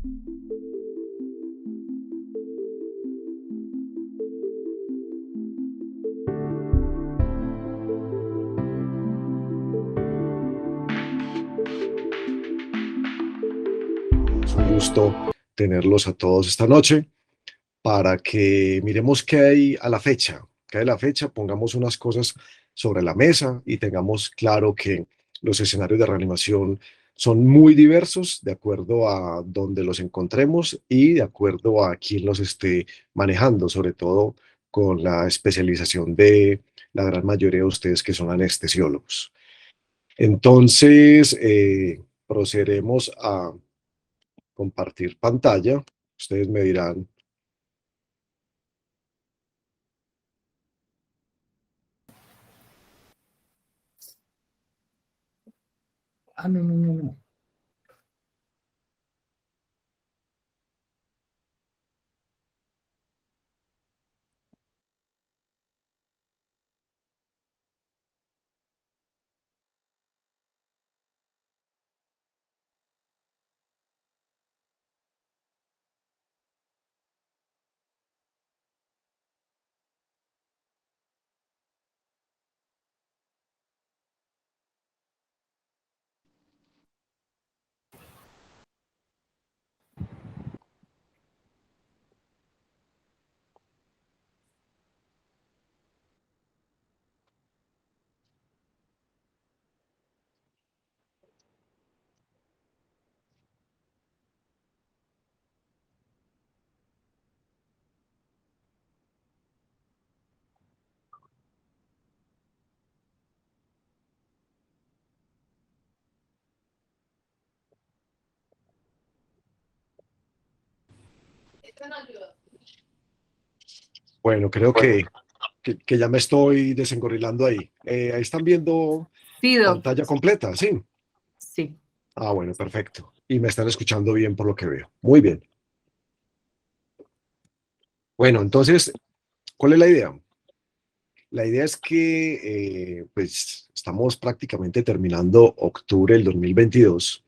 Es un gusto tenerlos a todos esta noche para que miremos qué hay a la fecha, qué hay a la fecha, pongamos unas cosas sobre la mesa y tengamos claro que los escenarios de reanimación son muy diversos de acuerdo a dónde los encontremos y de acuerdo a quién los esté manejando, sobre todo con la especialización de la gran mayoría de ustedes que son anestesiólogos. Entonces, procederemos a compartir pantalla. Ustedes me dirán. Ah, no, no, no, no. Bueno, creo que ya me estoy desengorilando ahí. Ahí están viendo Sí, Doc. pantalla completa, ¿sí? Sí. Ah, bueno, perfecto. Y me están escuchando bien por lo que veo. Muy bien. Bueno, entonces, ¿cuál es la idea? La idea es que pues estamos prácticamente terminando octubre del 2022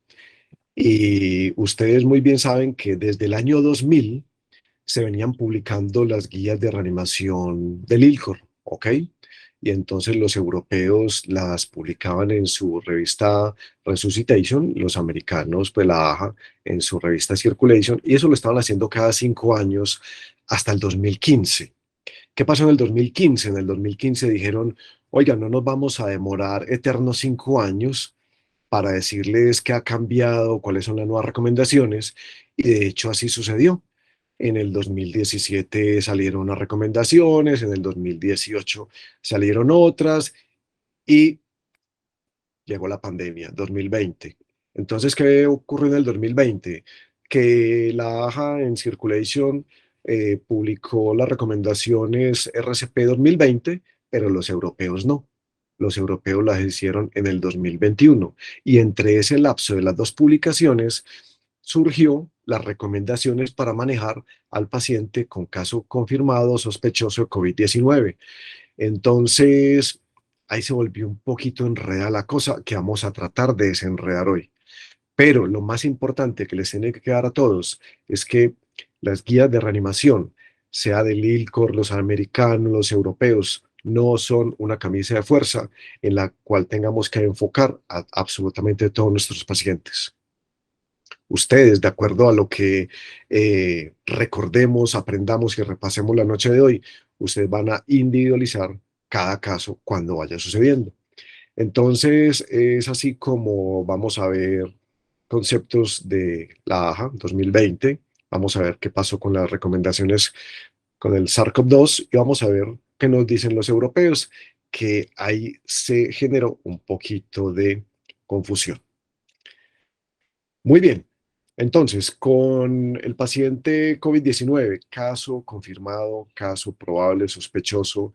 y ustedes muy bien saben que desde el año 2000 se venían publicando las guías de reanimación del ILCOR, ¿ok? Y entonces los europeos las publicaban en su revista Resuscitation, los americanos, pues la AJA, en su revista Circulation, y eso lo estaban haciendo cada 5 años hasta el 2015. ¿Qué pasó en el 2015? En el 2015 dijeron, oigan, no nos vamos a demorar eternos 5 años para decirles qué ha cambiado, cuáles son las nuevas recomendaciones, y de hecho así sucedió. En el 2017 salieron unas recomendaciones, en el 2018 salieron otras y llegó la pandemia, 2020. Entonces, ¿qué ocurrió en el 2020? Que la AJA en Circulation publicó las recomendaciones RCP 2020, pero los europeos no. Los europeos las hicieron en el 2021. Y entre ese lapso de las dos publicaciones surgió las recomendaciones para manejar al paciente con caso confirmado sospechoso de COVID-19. Entonces, ahí se volvió un poquito enredada la cosa que vamos a tratar de desenredar hoy. Pero lo más importante que les tiene que quedar a todos es que las guías de reanimación, sea del ILCOR, los americanos, los europeos, no son una camisa de fuerza en la cual tengamos que enfocar a absolutamente todos nuestros pacientes. Ustedes, de acuerdo a lo que recordemos, aprendamos y repasemos la noche de hoy, ustedes van a individualizar cada caso cuando vaya sucediendo. Entonces, es así como vamos a ver conceptos de la AJA 2020, vamos a ver qué pasó con las recomendaciones con el SARS-CoV-2 y vamos a ver qué nos dicen los europeos, que ahí se generó un poquito de confusión. Muy bien. Entonces, con el paciente COVID-19, caso confirmado, caso probable, sospechoso,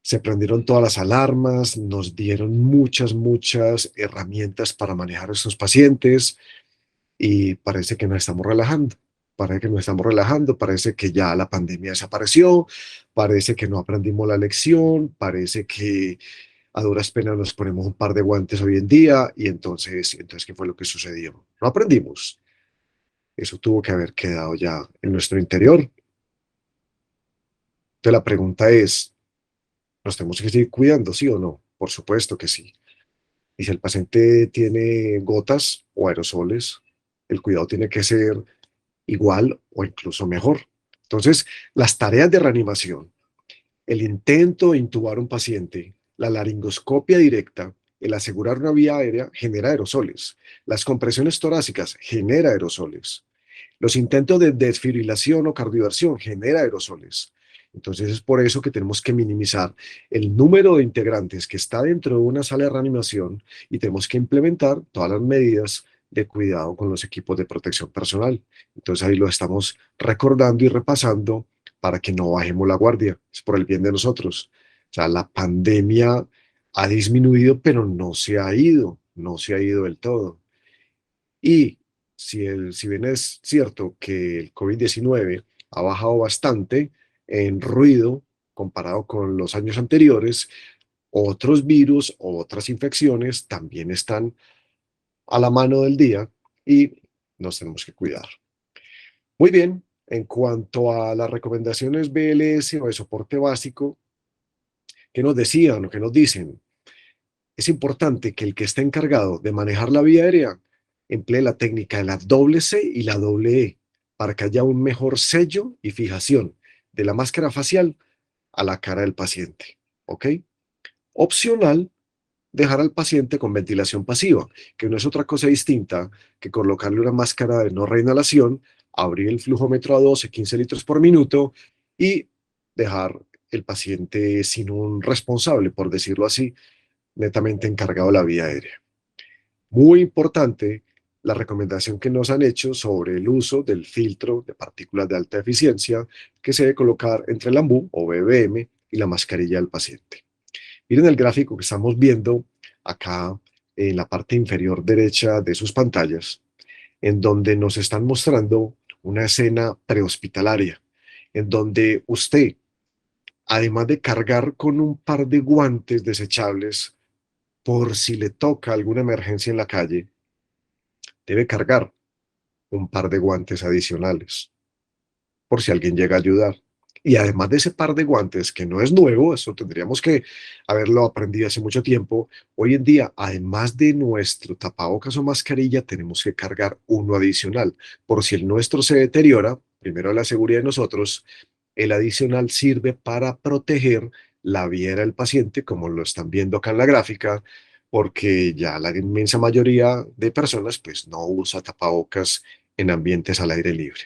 se prendieron todas las alarmas, nos dieron muchas herramientas para manejar a estos pacientes y parece que nos estamos relajando. Parece que nos estamos relajando, parece que ya la pandemia desapareció, parece que no aprendimos la lección, parece que a duras penas nos ponemos un par de guantes hoy en día y entonces ¿qué fue lo que sucedió? No aprendimos. Eso tuvo que haber quedado ya en nuestro interior. Entonces la pregunta es, ¿nos tenemos que seguir cuidando, sí o no? Por supuesto que sí. Y si el paciente tiene gotas o aerosoles, el cuidado tiene que ser igual o incluso mejor. Entonces, las tareas de reanimación, el intento de intubar a un paciente, la laringoscopia directa, el asegurar una vía aérea genera aerosoles. Las compresiones torácicas genera aerosoles. Los intentos de desfibrilación o cardioversión genera aerosoles. Entonces es por eso que tenemos que minimizar el número de integrantes que está dentro de una sala de reanimación y tenemos que implementar todas las medidas de cuidado con los equipos de protección personal. Entonces ahí lo estamos recordando y repasando para que no bajemos la guardia. Es por el bien de nosotros. O sea, la pandemia ha disminuido, pero no se ha ido, no se ha ido del todo. Y si bien es cierto que el COVID-19 ha bajado bastante en ruido comparado con los años anteriores, otros virus o otras infecciones también están a la mano del día y nos tenemos que cuidar. Muy bien, en cuanto a las recomendaciones BLS o de soporte básico, ¿qué nos decían o qué nos dicen? Es importante que el que esté encargado de manejar la vía aérea emplee la técnica de la doble C y la doble E para que haya un mejor sello y fijación de la máscara facial a la cara del paciente. ¿Ok? Opcional, dejar al paciente con ventilación pasiva, que no es otra cosa distinta que colocarle una máscara de no reinhalación, abrir el flujómetro a 12, 15 litros por minuto y dejar el paciente sin un responsable, por decirlo así, netamente encargado de la vía aérea. Muy importante la recomendación que nos han hecho sobre el uso del filtro de partículas de alta eficiencia que se debe colocar entre el ambú o BBM y la mascarilla del paciente. Miren el gráfico que estamos viendo acá en la parte inferior derecha de sus pantallas, en donde nos están mostrando una escena prehospitalaria, en donde usted, además de cargar con un par de guantes desechables, por si le toca alguna emergencia en la calle, debe cargar un par de guantes adicionales, por si alguien llega a ayudar. Y además de ese par de guantes, que no es nuevo, eso tendríamos que haberlo aprendido hace mucho tiempo, hoy en día, además de nuestro tapabocas o mascarilla, tenemos que cargar uno adicional. Por si el nuestro se deteriora, primero la seguridad de nosotros, el adicional sirve para proteger la viera del paciente, como lo están viendo acá en la gráfica, porque ya la inmensa mayoría de personas pues no usa tapabocas en ambientes al aire libre.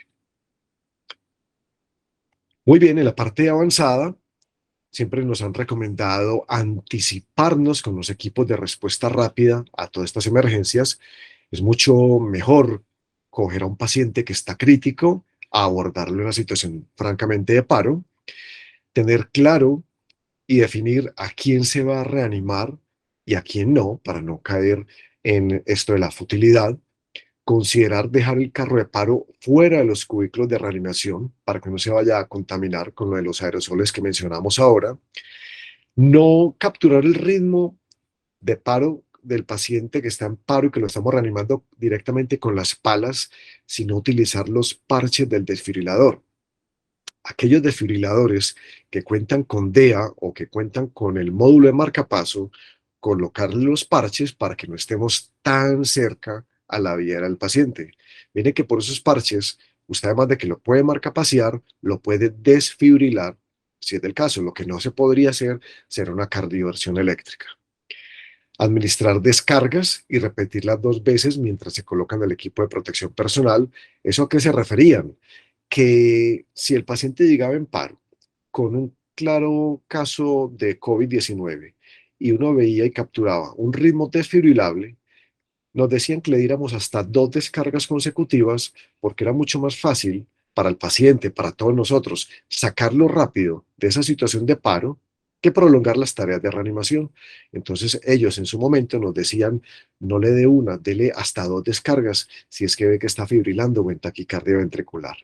Muy bien, en la parte avanzada siempre nos han recomendado anticiparnos con los equipos de respuesta rápida a todas estas emergencias. Es mucho mejor coger a un paciente que está crítico, a abordarlo en una situación francamente de paro, tener claro y definir a quién se va a reanimar y a quién no, para no caer en esto de la futilidad. Considerar dejar el carro de paro fuera de los cubículos de reanimación para que no se vaya a contaminar con lo de los aerosoles que mencionamos ahora. No capturar el ritmo de paro del paciente que está en paro y que lo estamos reanimando directamente con las palas, sino utilizar los parches del desfibrilador. Aquellos desfibriladores que cuentan con DEA o que cuentan con el módulo de marcapaso, colocarle los parches para que no estemos tan cerca a la vía del paciente. Miren que por esos parches, usted además de que lo puede marcapasear, lo puede desfibrilar, si es del caso. Lo que no se podría hacer será una cardioversión eléctrica. Administrar descargas y repetirlas 2 veces mientras se colocan el equipo de protección personal. ¿Eso a qué se referían? Que si el paciente llegaba en paro con un claro caso de COVID-19 y uno veía y capturaba un ritmo desfibrilable, nos decían que le diéramos hasta 2 descargas consecutivas porque era mucho más fácil para el paciente, para todos nosotros, sacarlo rápido de esa situación de paro que prolongar las tareas de reanimación. Entonces ellos en su momento nos decían, no le dé una, dele hasta 2 descargas si es que ve que está fibrilando o en taquicardia ventricular.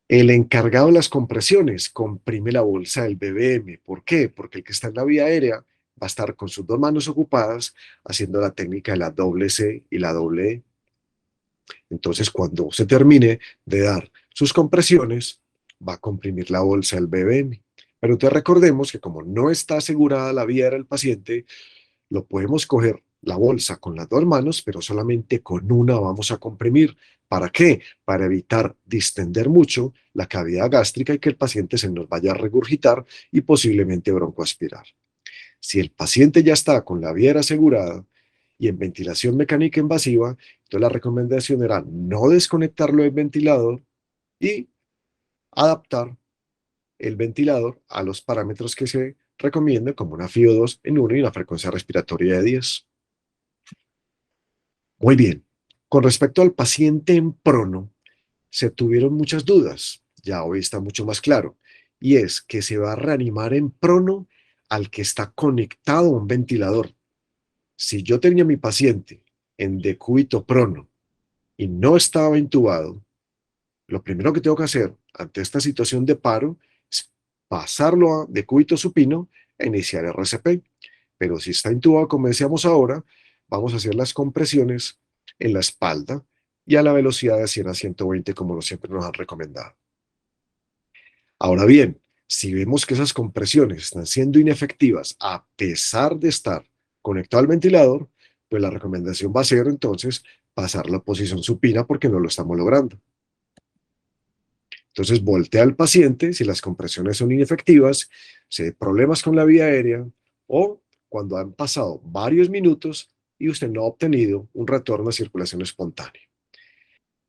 El encargado de las compresiones comprime la bolsa del BBM. ¿Por qué? Porque el que está en la vía aérea va a estar con sus 2 manos ocupadas haciendo la técnica de la doble C y la doble E. Entonces, cuando se termine de dar sus compresiones, va a comprimir la bolsa del BBM. Pero entonces recordemos que como no está asegurada la vida del paciente, lo podemos coger la bolsa con las dos manos, pero solamente con una vamos a comprimir. ¿Para qué? Para evitar distender mucho la cavidad gástrica y que el paciente se nos vaya a regurgitar y posiblemente broncoaspirar. Si el paciente ya está con la vía asegurada y en ventilación mecánica invasiva, entonces la recomendación era no desconectarlo del ventilador y adaptar el ventilador a los parámetros que se recomienden, como una FiO2 en 1 y una frecuencia respiratoria de 10. Muy bien. Con respecto al paciente en prono, se tuvieron muchas dudas. Ya hoy está mucho más claro. Y es que se va a reanimar en prono al que está conectado a un ventilador. Si yo tenía a mi paciente en decúbito prono y no estaba intubado, lo primero que tengo que hacer ante esta situación de paro es pasarlo a decúbito supino e iniciar RCP. Pero si está intubado, como decíamos ahora, vamos a hacer las compresiones en la espalda y a la velocidad de 100 a 120, como siempre nos han recomendado. Ahora bien, si vemos que esas compresiones están siendo inefectivas a pesar de estar conectado al ventilador, pues la recomendación va a ser entonces pasar la posición supina porque no lo estamos logrando. Entonces voltea al paciente si las compresiones son inefectivas, si hay problemas con la vía aérea o cuando han pasado varios minutos y usted no ha obtenido un retorno a circulación espontánea.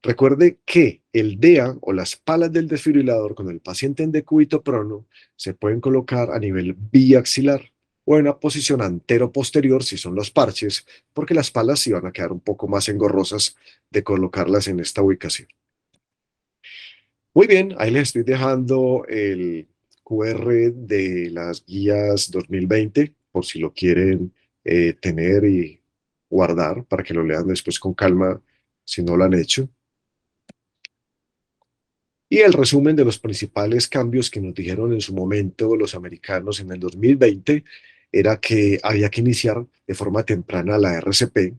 Recuerde que el DEA o las palas del desfibrilador con el paciente en decúbito prono se pueden colocar a nivel biaxilar o en una posición antero-posterior si son los parches, porque las palas sí van a quedar un poco más engorrosas de colocarlas en esta ubicación. Muy bien, ahí les estoy dejando el QR de las guías 2020 por si lo quieren tener y guardar para que lo lean después con calma si no lo han hecho. Y el resumen de los principales cambios que nos dijeron en su momento los americanos en el 2020 era que había que iniciar de forma temprana la RCP,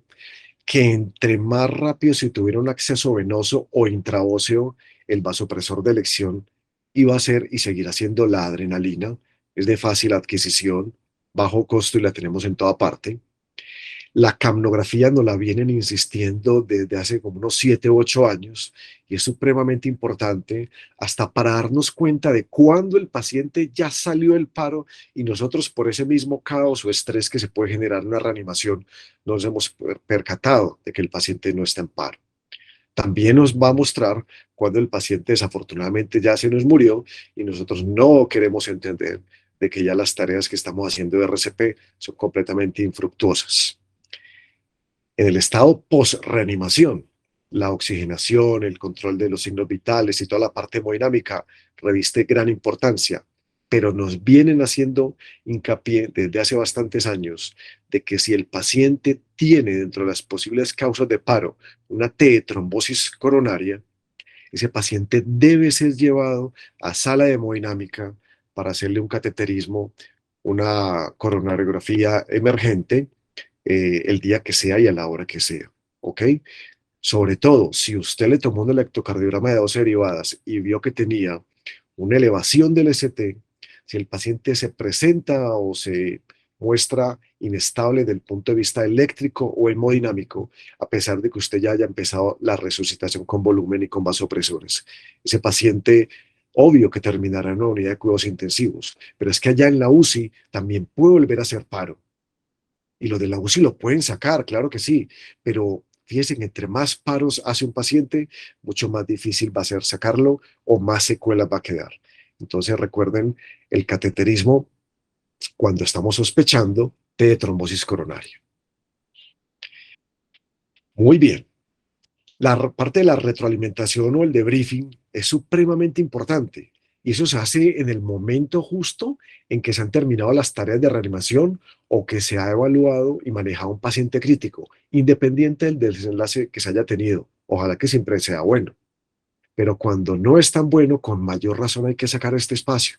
que entre más rápido se tuviera un acceso venoso o intraóseo, el vasopresor de elección iba a ser y seguirá siendo la adrenalina. Es de fácil adquisición, bajo costo y la tenemos en toda parte. La capnografía nos la vienen insistiendo desde hace como unos 7 u 8 años y es supremamente importante hasta para darnos cuenta de cuándo el paciente ya salió del paro y nosotros por ese mismo caos o estrés que se puede generar en una reanimación nos hemos percatado de que el paciente no está en paro. También nos va a mostrar cuando el paciente desafortunadamente ya se nos murió y nosotros no queremos entender de que ya las tareas que estamos haciendo de RCP son completamente infructuosas. En el estado post-reanimación, la oxigenación, el control de los signos vitales y toda la parte hemodinámica reviste gran importancia, pero nos vienen haciendo hincapié desde hace bastantes años de que si el paciente tiene dentro de las posibles causas de paro una T de trombosis coronaria, ese paciente debe ser llevado a sala de hemodinámica para hacerle un cateterismo, una coronariografía emergente el día que sea y a la hora que sea, ¿ok? Sobre todo, si usted le tomó un electrocardiograma de 12 derivadas y vio que tenía una elevación del ST, si el paciente se presenta o se muestra inestable desde el punto de vista eléctrico o hemodinámico, a pesar de que usted ya haya empezado la resucitación con volumen y con vasopresores. Ese paciente, obvio que terminará en una unidad de cuidados intensivos, pero es que allá en la UCI también puede volver a hacer paro. Y lo de la UCI lo pueden sacar, claro que sí, pero fíjense que entre más paros hace un paciente, mucho más difícil va a ser sacarlo o más secuelas va a quedar. Entonces recuerden el cateterismo cuando estamos sospechando de trombosis coronaria. Muy bien. La parte de la retroalimentación o el debriefing es supremamente importante y eso se hace en el momento justo en que se han terminado las tareas de reanimación o que se ha evaluado y manejado un paciente crítico, independiente del desenlace que se haya tenido. Ojalá que siempre sea bueno. Pero cuando no es tan bueno, con mayor razón hay que sacar este espacio.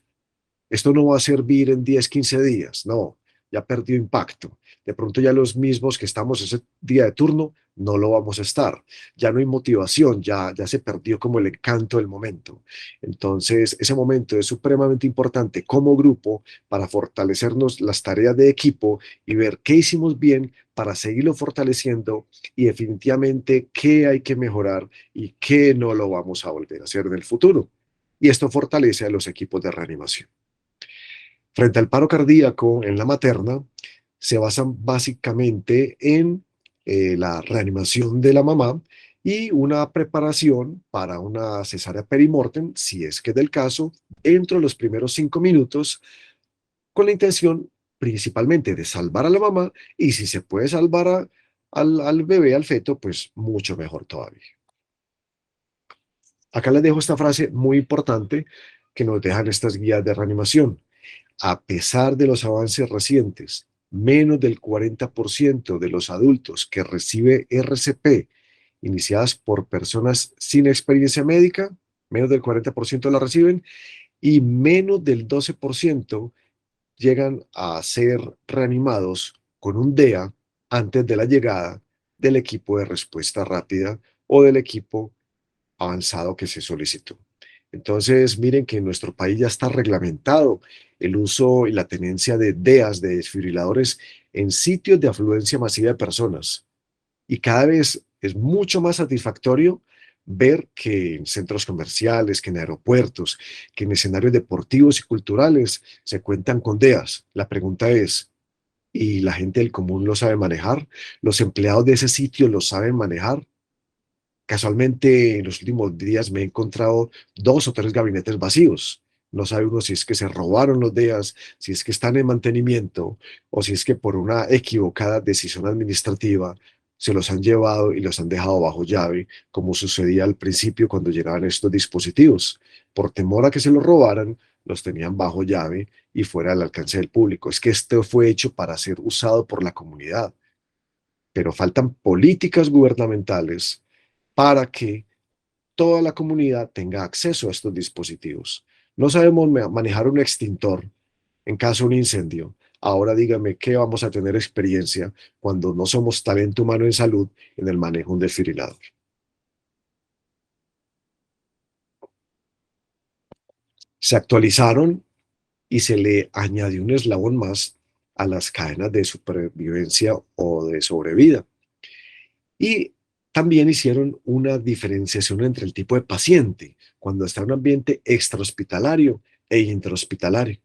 Esto no va a servir en 10, 15 días, no, ya perdió impacto. De pronto ya los mismos que estamos ese día de turno no lo vamos a estar. Ya no hay motivación, ya se perdió como el encanto del momento. Entonces, ese momento es supremamente importante como grupo para fortalecernos las tareas de equipo y ver qué hicimos bien para seguirlo fortaleciendo y definitivamente qué hay que mejorar y qué no lo vamos a volver a hacer en el futuro. Y esto fortalece a los equipos de reanimación. Frente al paro cardíaco en la materna, se basan básicamente en la reanimación de la mamá y una preparación para una cesárea perimortem, si es que es del caso, dentro de los primeros 5 minutos, con la intención principalmente de salvar a la mamá y si se puede salvar al bebé, al feto, pues mucho mejor todavía. Acá les dejo esta frase muy importante que nos dejan estas guías de reanimación. A pesar de los avances recientes, menos del 40% de los adultos que recibe RCP iniciadas por personas sin experiencia médica, menos del 40% la reciben y menos del 12% llegan a ser reanimados con un DEA antes de la llegada del equipo de respuesta rápida o del equipo avanzado que se solicitó. Entonces, miren que en nuestro país ya está reglamentado el uso y la tenencia de DEAs, de desfibriladores, en sitios de afluencia masiva de personas. Y cada vez es mucho más satisfactorio ver que en centros comerciales, que en aeropuertos, que en escenarios deportivos y culturales se cuentan con DEAs. La pregunta es, ¿y la gente del común lo sabe manejar? ¿Los empleados de ese sitio lo saben manejar? Casualmente, en los últimos días me he encontrado 2 o 3 gabinetes vacíos. No sabe uno si es que se robaron los DEAs, si es que están en mantenimiento o si es que por una equivocada decisión administrativa se los han llevado y los han dejado bajo llave, como sucedía al principio cuando llegaban estos dispositivos. Por temor a que se los robaran, los tenían bajo llave y fuera del alcance del público. Es que esto fue hecho para ser usado por la comunidad, pero faltan políticas gubernamentales para que toda la comunidad tenga acceso a estos dispositivos. No sabemos manejar un extintor en caso de un incendio. Ahora dígame qué vamos a tener experiencia cuando no somos talento humano en salud en el manejo de un desfibrilador. Se actualizaron y se le añadió un eslabón más a las cadenas de supervivencia o de sobrevida. Y también hicieron una diferenciación entre el tipo de paciente, cuando está en un ambiente extrahospitalario e intrahospitalario.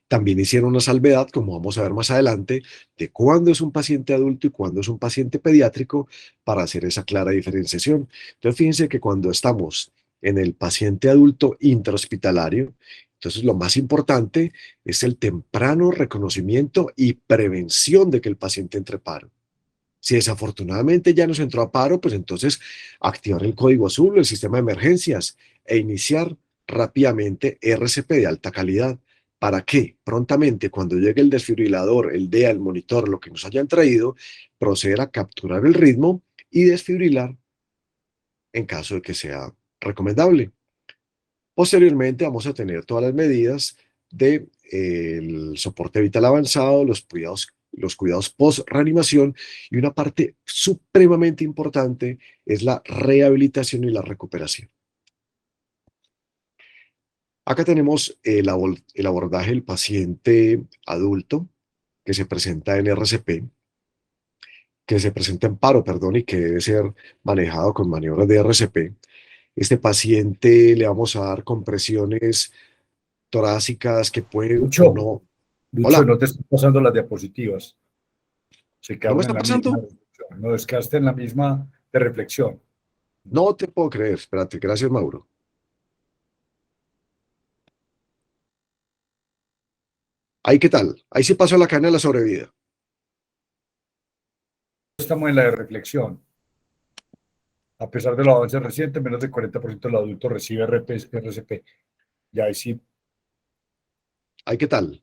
También hicieron una salvedad, como vamos a ver más adelante, de cuándo es un paciente adulto y cuándo es un paciente pediátrico para hacer esa clara diferenciación. Entonces, fíjense que cuando estamos en el paciente adulto intrahospitalario, entonces lo más importante es el temprano reconocimiento y prevención de que el paciente entre paro. Si desafortunadamente ya nos entró a paro, pues entonces activar el código azul, el sistema de emergencias e iniciar rápidamente RCP de alta calidad. ¿Para qué? Prontamente, cuando llegue el desfibrilador, el DEA, el monitor, lo que nos hayan traído, proceder a capturar el ritmo y desfibrilar en caso de que sea recomendable. Posteriormente vamos a tener todas las medidas de el soporte vital avanzado, los cuidados post-reanimación y una parte supremamente importante es la rehabilitación y la recuperación. Acá tenemos el abordaje del paciente adulto que se presenta en RCP, que se presenta en paro, perdón, y que debe ser manejado con maniobras de RCP. Este paciente le vamos a dar compresiones torácicas que pueden o Lucho, no. Lucho, Hola, no te estoy pasando las diapositivas. Se ¿no me quedaron en está la misma pasando? reflexión. No desgaste en la misma de reflexión. No te puedo creer. Espérate, gracias, Mauro. Ahí, ¿qué tal? Ahí sí pasó la cadena de la sobrevida. Estamos en la de reflexión. A pesar de los avances recientes, menos del 40% de los adultos recibe RCP. Ya ahí sí, Ahí, ¿qué tal?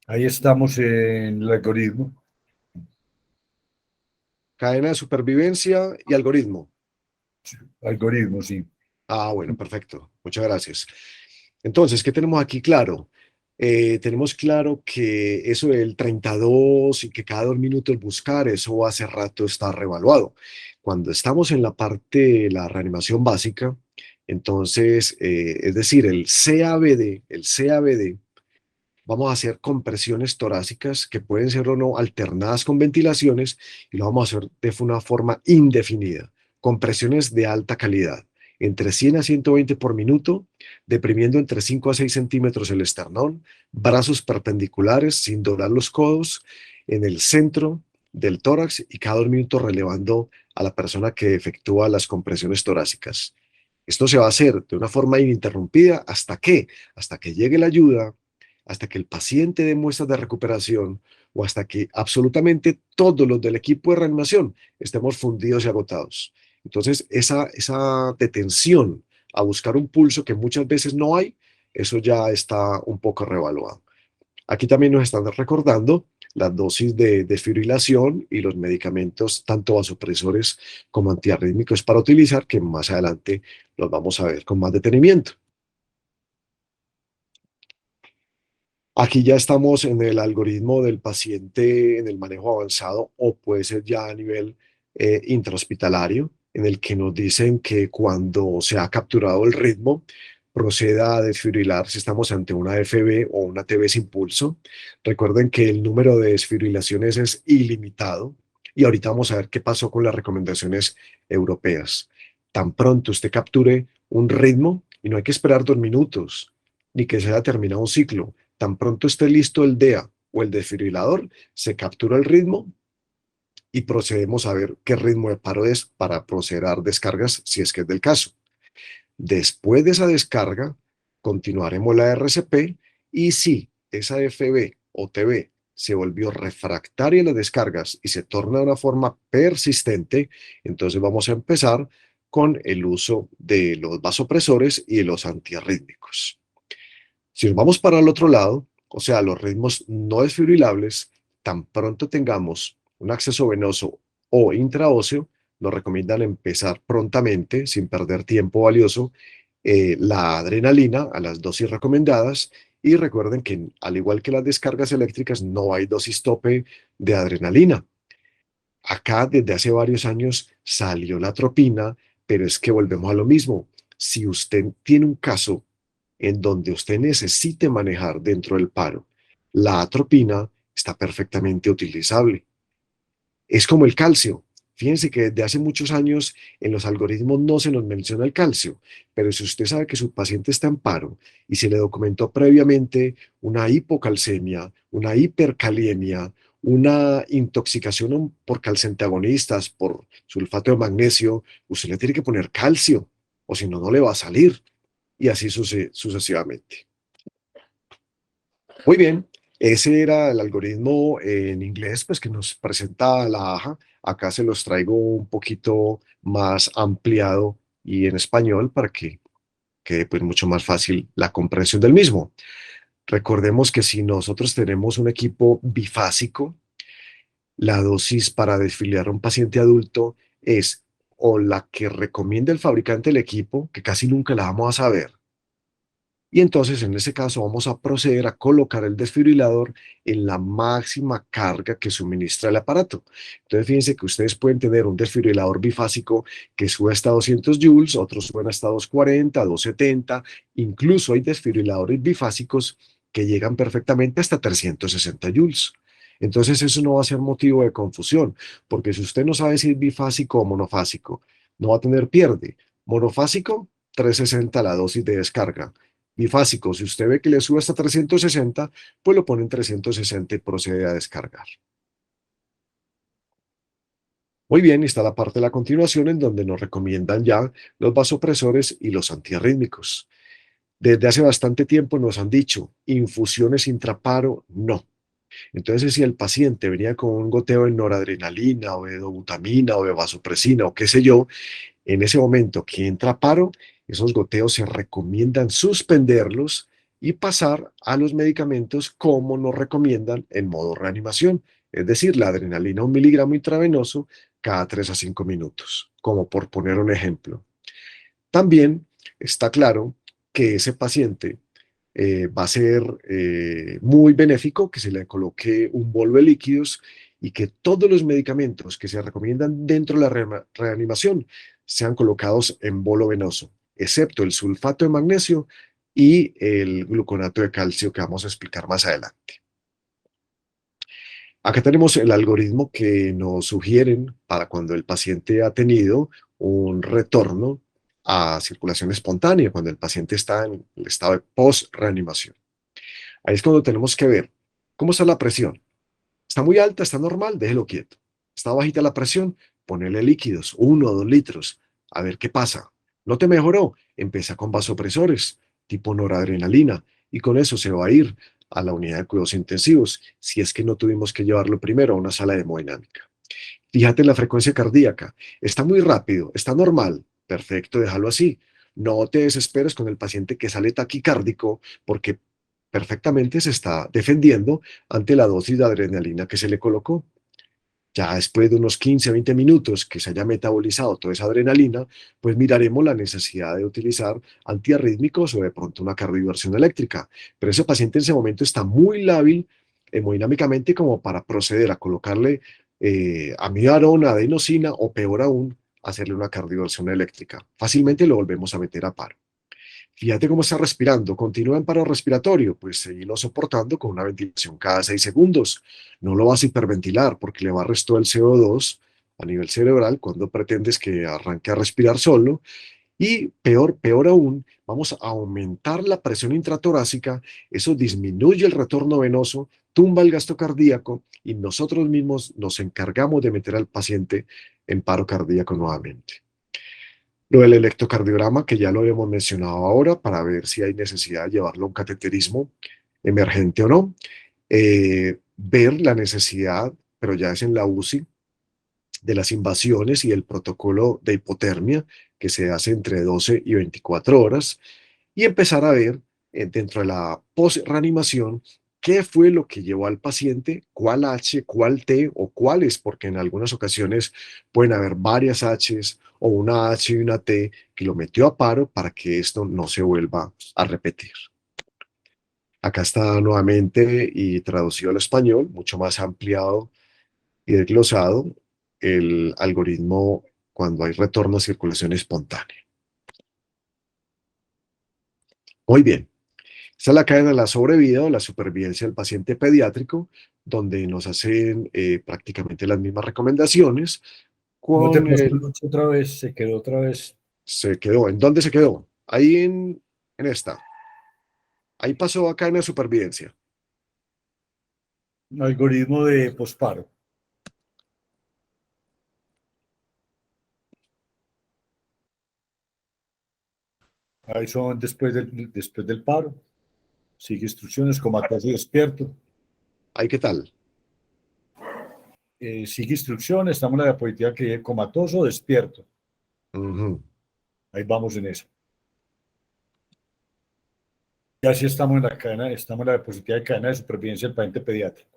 ahí estamos en el algoritmo. Cadena de supervivencia y algoritmo. Algoritmo, sí. Ah, bueno, perfecto. Muchas gracias. Entonces, ¿qué tenemos aquí claro? tenemos claro que eso del 32 y que cada 2 minutos buscar, eso hace rato está revaluado. Cuando estamos en la parte de la reanimación básica, entonces, es decir, el CABD, vamos a hacer compresiones torácicas que pueden ser o no alternadas con ventilaciones y lo vamos a hacer de una forma indefinida. Compresiones de alta calidad, entre 100 a 120 por minuto, deprimiendo entre 5 a 6 centímetros el esternón, brazos perpendiculares sin doblar los codos en el centro del tórax y cada 2 minutos relevando a la persona que efectúa las compresiones torácicas. Esto se va a hacer de una forma ininterrumpida hasta que llegue la ayuda, hasta que el paciente dé muestras de recuperación o hasta que absolutamente todos los del equipo de reanimación estemos fundidos y agotados. Entonces, esa detención a buscar un pulso que muchas veces no hay, eso ya está un poco revaluado. Aquí también nos están recordando las dosis de desfibrilación y los medicamentos, tanto vasopresores como antiarrítmicos para utilizar, que más adelante los vamos a ver con más detenimiento. Aquí ya estamos en el algoritmo del paciente en el manejo avanzado o puede ser ya a nivel intrahospitalario, en el que nos dicen que cuando se ha capturado el ritmo, proceda a desfibrilar si estamos ante una AFB o una TB sin pulso. Recuerden que el número de desfibrilaciones es ilimitado y ahorita vamos a ver qué pasó con las recomendaciones europeas. Tan pronto usted capture un ritmo, y no hay que esperar 2 minutos, ni que se haya terminado un ciclo. Tan pronto esté listo el DEA o el desfibrilador, se captura el ritmo y procedemos a ver qué ritmo de paro es para proceder a dar descargas si es que es del caso. Después de esa descarga, continuaremos la RCP y si esa FB o TB se volvió refractaria a las descargas y se torna de una forma persistente, entonces vamos a empezar con el uso de los vasopresores y de los antiarrítmicos. Si nos vamos para el otro lado, o sea, los ritmos no desfibrilables, tan pronto tengamos un acceso venoso o intraóseo, nos recomiendan empezar prontamente, sin perder tiempo valioso, la adrenalina a las dosis recomendadas. Y recuerden que, al igual que las descargas eléctricas, no hay dosis tope de adrenalina. Acá, desde hace varios años, salió la atropina, pero es que volvemos a lo mismo. Si usted tiene un caso en donde usted necesite manejar dentro del paro, la atropina está perfectamente utilizable. Es como el calcio. Fíjense que desde hace muchos años en los algoritmos no se nos menciona el calcio, pero si usted sabe que su paciente está en paro y se le documentó previamente una hipocalcemia, una hipercaliemia, una intoxicación por calcentagonistas, por sulfato de magnesio, usted le tiene que poner calcio, o si no, no le va a salir, y así sucesivamente. Muy bien, ese era el algoritmo en inglés, pues que nos presenta la AJA. Acá se los traigo un poquito más ampliado y en español para que quede pues mucho más fácil la comprensión del mismo. Recordemos que si nosotros tenemos un equipo bifásico, la dosis para desfibrilar a un paciente adulto es o la que recomienda el fabricante del equipo, que casi nunca la vamos a saber, y entonces en ese caso vamos a proceder a colocar el desfibrilador en la máxima carga que suministra el aparato. Entonces fíjense que ustedes pueden tener un desfibrilador bifásico que sube hasta 200 joules, otros suben hasta 240, 270, incluso hay desfibriladores bifásicos que llegan perfectamente hasta 360 joules. Entonces eso no va a ser motivo de confusión, porque si usted no sabe si es bifásico o monofásico, no va a tener pierde. Monofásico, 360 la dosis de descarga. Bifásico, si usted ve que le sube hasta 360, pues lo pone en 360 y procede a descargar. Muy bien, está la parte de la continuación en donde nos recomiendan ya los vasopresores y los antiarrítmicos. Desde hace bastante tiempo nos han dicho, infusiones intraparo, no. Entonces, si el paciente venía con un goteo de noradrenalina o de dobutamina o de vasopresina o qué sé yo, en ese momento que entra paro, esos goteos se recomiendan suspenderlos y pasar a los medicamentos como nos recomiendan en modo reanimación, es decir, la adrenalina 1 miligramo intravenoso cada 3 a 5 minutos, como por poner un ejemplo. También está claro que ese paciente va a ser muy benéfico que se le coloque un bolo de líquidos y que todos los medicamentos que se recomiendan dentro de la reanimación sean colocados en bolo venoso, excepto el sulfato de magnesio y el gluconato de calcio que vamos a explicar más adelante. Acá tenemos el algoritmo que nos sugieren para cuando el paciente ha tenido un retorno a circulación espontánea, cuando el paciente está en el estado de post-reanimación. Ahí es cuando tenemos que ver cómo está la presión. ¿Está muy alta? ¿Está normal? Déjelo quieto. ¿Está bajita la presión? Ponele líquidos, 1 o 2 litros, a ver qué pasa. ¿No te mejoró? Empieza con vasopresores, tipo noradrenalina, y con eso se va a ir a la unidad de cuidados intensivos, si es que no tuvimos que llevarlo primero a una sala de hemodinámica. Fíjate en la frecuencia cardíaca. Está muy rápido, está normal. Perfecto, déjalo así. No te desesperes con el paciente que sale taquicárdico porque perfectamente se está defendiendo ante la dosis de adrenalina que se le colocó. Ya después de unos 15 a 20 minutos que se haya metabolizado toda esa adrenalina, pues miraremos la necesidad de utilizar antiarrítmicos o de pronto una cardioversión eléctrica. Pero ese paciente en ese momento está muy lábil hemodinámicamente como para proceder a colocarle amiodarona, adenosina o peor aún, hacerle una cardioversión eléctrica. Fácilmente lo volvemos a meter a paro. Fíjate cómo está respirando. Continúa en paro respiratorio, pues seguirlo soportando con una ventilación cada 6 segundos. No lo vas a hiperventilar porque le va a restar el CO2 a nivel cerebral cuando pretendes que arranque a respirar solo. Y peor aún, vamos a aumentar la presión intratorácica. Eso disminuye el retorno venoso, tumba el gasto cardíaco y nosotros mismos nos encargamos de meter al paciente en paro cardíaco nuevamente. Lo del electrocardiograma, que ya lo hemos mencionado ahora, para ver si hay necesidad de llevarlo a un cateterismo emergente o no. Ver la necesidad, pero ya es en la UCI, de las invasiones y el protocolo de hipotermia que se hace entre 12 y 24 horas y empezar a ver dentro de la post-reanimación qué fue lo que llevó al paciente, cuál H, cuál T o cuáles, porque en algunas ocasiones pueden haber varias Hs o una H y una T que lo metió a paro para que esto no se vuelva a repetir. Acá está nuevamente y traducido al español, mucho más ampliado y desglosado, el algoritmo cuando hay retorno a circulación espontánea. Muy bien. Esta es la cadena de la sobrevida o la supervivencia del paciente pediátrico, donde nos hacen prácticamente las mismas recomendaciones. No te Con pasó Lucho otra vez, se quedó otra vez. se quedó. ¿En dónde se quedó? Ahí en esta. Ahí pasó a cadena de supervivencia. Algoritmo de posparo. Ahí son después del paro. Sigue instrucciones, comatoso y despierto. ¿Ahí qué tal? Sigue instrucciones, estamos en la diapositiva que dice comatoso o despierto. Ujú. Ahí vamos en eso. Y así estamos en la cadena, estamos en la diapositiva de cadena de supervivencia del paciente pediátrico.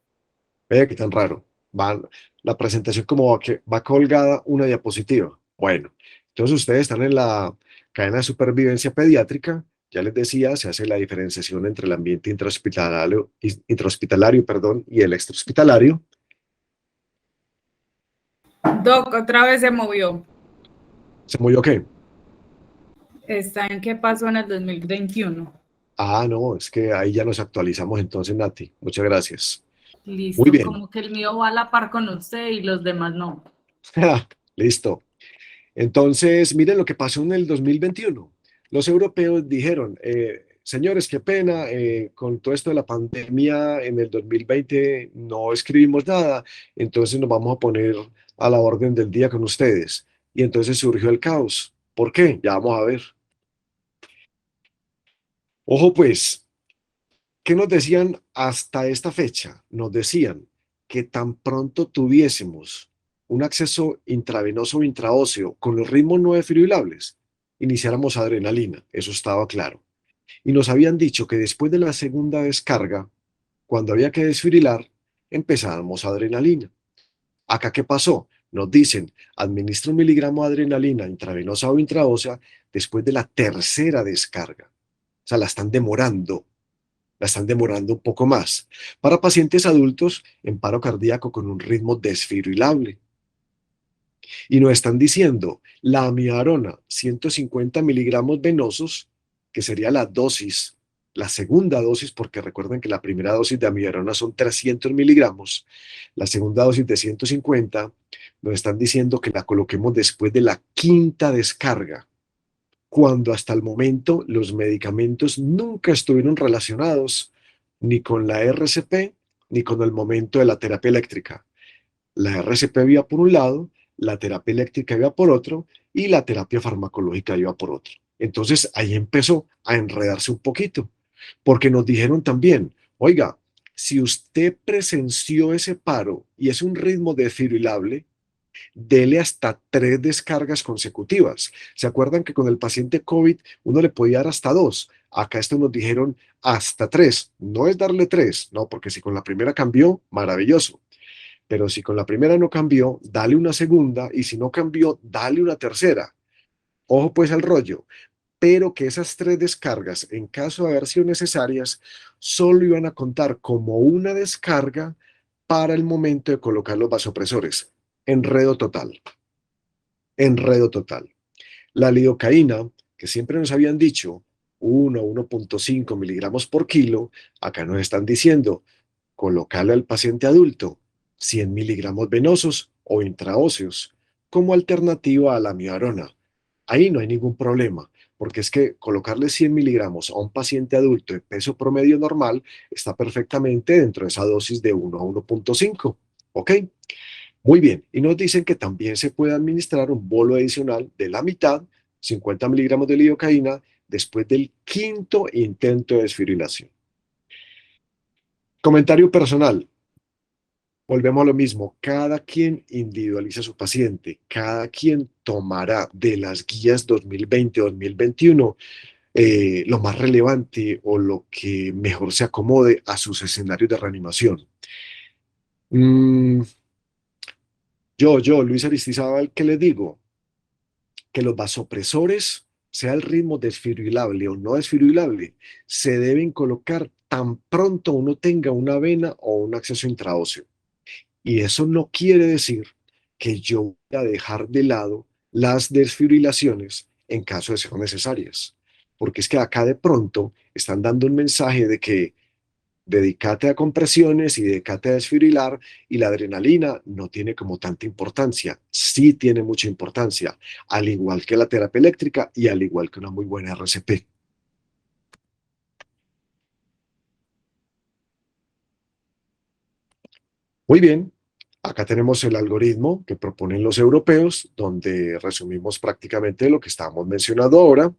Vea qué tan raro. La presentación como que va colgada una diapositiva. Bueno, entonces ustedes están en la cadena de supervivencia pediátrica. Ya les decía, se hace la diferenciación entre el ambiente intrahospitalario, perdón, y el extrahospitalario. Doc, otra vez se movió. ¿Se movió qué? ¿Está en qué pasó en el 2021? Ah, no, es que ahí ya nos actualizamos entonces, Nati. Muchas gracias. Muy Listo, bien. como que el mío va a la par con usted y los demás no. Listo. Entonces, miren lo que pasó en el 2021. Los europeos dijeron, señores, qué pena, con todo esto de la pandemia en el 2020 no escribimos nada, entonces nos vamos a poner a la orden del día con ustedes. Y entonces surgió el caos. ¿Por qué? Ya vamos a ver. Ojo pues, ¿qué nos decían hasta esta fecha? Nos decían que tan pronto tuviésemos un acceso intravenoso o intraóseo con los ritmos no defibrilables, iniciáramos adrenalina, eso estaba claro. Y nos habían dicho que después de la segunda descarga, cuando había que desfibrilar, empezábamos adrenalina. ¿Acá qué pasó? Nos dicen, administra 1 miligramo de adrenalina intravenosa o intraósea después de la tercera descarga. O sea, la están demorando la están demorando un poco más. Para pacientes adultos en paro cardíaco con un ritmo desfibrilable. Y nos están diciendo la amiodarona, 150 miligramos venosos, que sería la dosis, la segunda dosis, porque recuerden que la primera dosis de amiodarona son 300 miligramos, la segunda dosis de 150, nos están diciendo que la coloquemos después de la quinta descarga, cuando hasta el momento los medicamentos nunca estuvieron relacionados ni con la RCP ni con el momento de la terapia eléctrica. La RCP iba por un lado, la terapia eléctrica iba por otro y la terapia farmacológica iba por otro. Entonces ahí empezó a enredarse un poquito, porque nos dijeron también, oiga, si usted presenció ese paro y es un ritmo desfibrilable, dele hasta 3 descargas consecutivas. ¿Se acuerdan que con el paciente COVID uno le podía dar hasta 2? Acá esto nos dijeron hasta 3. No es darle 3, no, porque si con la primera cambió, maravilloso. Pero si con la primera no cambió, dale una segunda, y si no cambió, dale una tercera. Ojo pues al rollo, pero que esas 3 descargas, en caso de haber sido necesarias, solo iban a contar como una descarga para el momento de colocar los vasopresores. Enredo total. Enredo total. La lidocaína, que siempre nos habían dicho 1,5 miligramos por kilo, acá nos están diciendo colocarle al paciente adulto 100 miligramos venosos o intraóseos como alternativa a la amiodarona. Ahí no hay ningún problema, porque es que colocarle 100 miligramos a un paciente adulto de peso promedio normal está perfectamente dentro de esa dosis de 1 a 1,5. ¿Ok? Muy bien. Y nos dicen que también se puede administrar un bolo adicional de la mitad, 50 miligramos de lidocaína, después del quinto intento de desfibrilación. Comentario personal. Volvemos a lo mismo, cada quien individualiza a su paciente, cada quien tomará de las guías 2020-2021 lo más relevante o lo que mejor se acomode a sus escenarios de reanimación. Mm, Luis Aristizábal, ¿qué le digo? Que los vasopresores, sea el ritmo desfibrilable o no desfibrilable, se deben colocar tan pronto uno tenga una vena o un acceso intraóseo. Y eso no quiere decir que yo voy a dejar de lado las desfibrilaciones en caso de ser necesarias. Porque es que acá de pronto están dando un mensaje de que dedícate a compresiones y dedícate a desfibrilar y la adrenalina no tiene como tanta importancia. Sí tiene mucha importancia, al igual que la terapia eléctrica y al igual que una muy buena RCP. Muy bien, acá tenemos el algoritmo que proponen los europeos, donde resumimos prácticamente lo que estábamos mencionando ahora.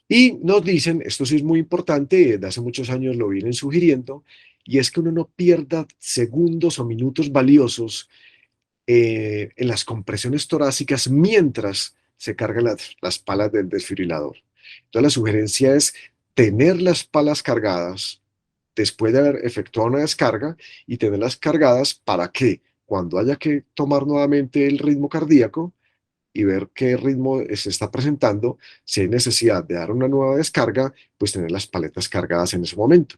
Y nos dicen, esto sí es muy importante, desde hace muchos años lo vienen sugiriendo, y es que uno no pierda segundos o minutos valiosos en las compresiones torácicas mientras se cargan las palas del desfibrilador. Entonces la sugerencia es tener las palas cargadas después de haber efectuado una descarga y tenerlas cargadas para que cuando haya que tomar nuevamente el ritmo cardíaco y ver qué ritmo se está presentando, si hay necesidad de dar una nueva descarga, pues tener las paletas cargadas en ese momento.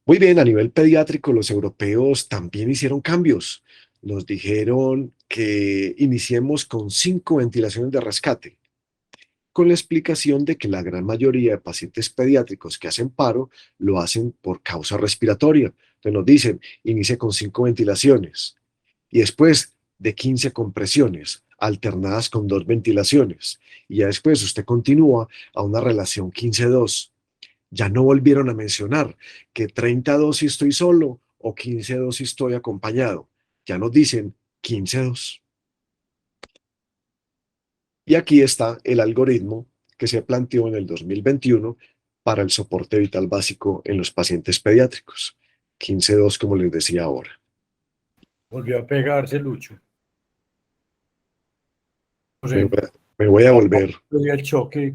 Muy bien, a nivel pediátrico, los europeos también hicieron cambios. Nos dijeron que iniciemos con 5 ventilaciones de rescate, con la explicación de que la gran mayoría de pacientes pediátricos que hacen paro lo hacen por causa respiratoria. Entonces nos dicen, inicie con 5 ventilaciones y después de 15 compresiones, alternadas con 2 ventilaciones. Y ya después usted continúa a una relación 15-2. Ya no volvieron a mencionar que 30-2 si estoy solo o 15-2 si estoy acompañado. Ya nos dicen 15-2. Y aquí está el algoritmo que se planteó en el 2021 para el soporte vital básico en los pacientes pediátricos. 15-2, como les decía ahora. Volvió a pegarse Lucho. O Me sea, voy a, me voy a volver. el choque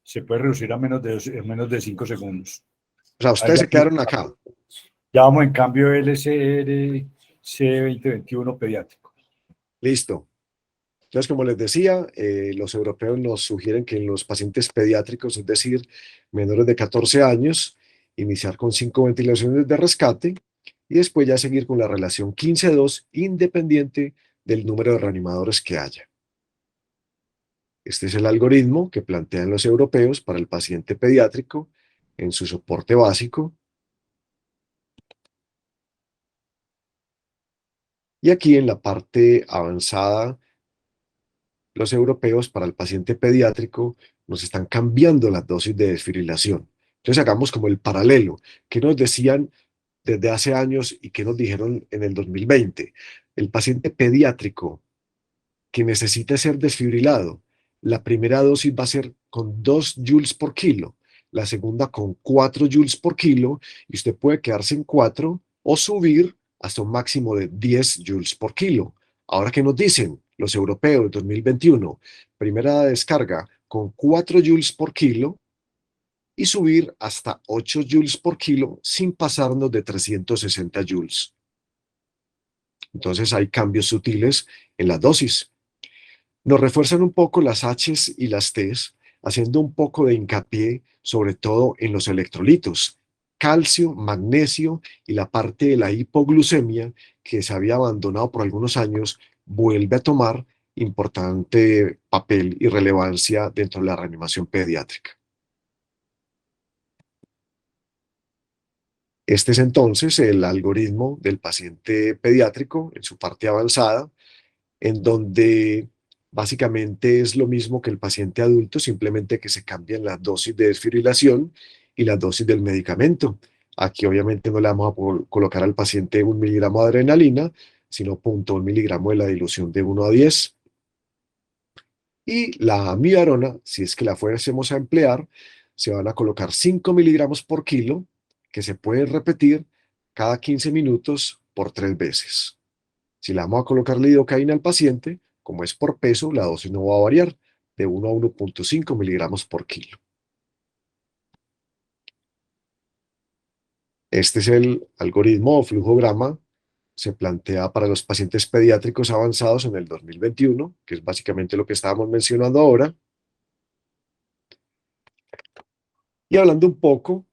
se puede reducir a menos de 5 segundos. O sea, ustedes se quedaron acá. Ya vamos en cambio LCR C2021 pediátrico. Listo. Entonces, como les decía, los europeos nos sugieren que en los pacientes pediátricos, es decir, menores de 14 años, iniciar con 5 ventilaciones de rescate y después ya seguir con la relación 15-2 independiente del número de reanimadores que haya. Este es el algoritmo que plantean los europeos para el paciente pediátrico en su soporte básico. Y aquí en la parte avanzada, los europeos para el paciente pediátrico nos están cambiando las dosis de desfibrilación. Entonces hagamos como el paralelo. ¿Qué nos decían desde hace años y qué nos dijeron en el 2020? El paciente pediátrico que necesita ser desfibrilado, la primera dosis va a ser con 2 joules por kilo, la segunda con 4 joules por kilo, y usted puede quedarse en 4 o subir hasta un máximo de 10 joules por kilo. Ahora, ¿qué nos dicen los europeos 2021? Primera descarga con 4 joules por kilo y subir hasta 8 joules por kilo sin pasarnos de 360 joules. Entonces hay cambios sutiles en las dosis. Nos refuerzan un poco las H's y las T's, haciendo un poco de hincapié sobre todo en los electrolitos, calcio, magnesio y la parte de la hipoglucemia que se había abandonado por algunos años, vuelve a tomar importante papel y relevancia dentro de la reanimación pediátrica. Este es entonces el algoritmo del paciente pediátrico en su parte avanzada, en donde básicamente es lo mismo que el paciente adulto, simplemente que se cambian las dosis de desfibrilación y las dosis del medicamento. Aquí obviamente no le vamos a colocar al paciente 1 miligramo de adrenalina, sino 0,1 miligramo de la dilución de 1:10. Y la amiodarona, si es que la fuésemos a emplear, se van a colocar 5 miligramos por kilo, que se puede repetir cada 15 minutos por 3 veces. Si le vamos a colocar lidocaína al paciente, como es por peso, la dosis no va a variar de 1 a 1,5 miligramos por kilo. Este es el algoritmo o flujograma. Se plantea para los pacientes pediátricos avanzados en el 2021, que es básicamente lo que estábamos mencionando ahora. Y hablando un poco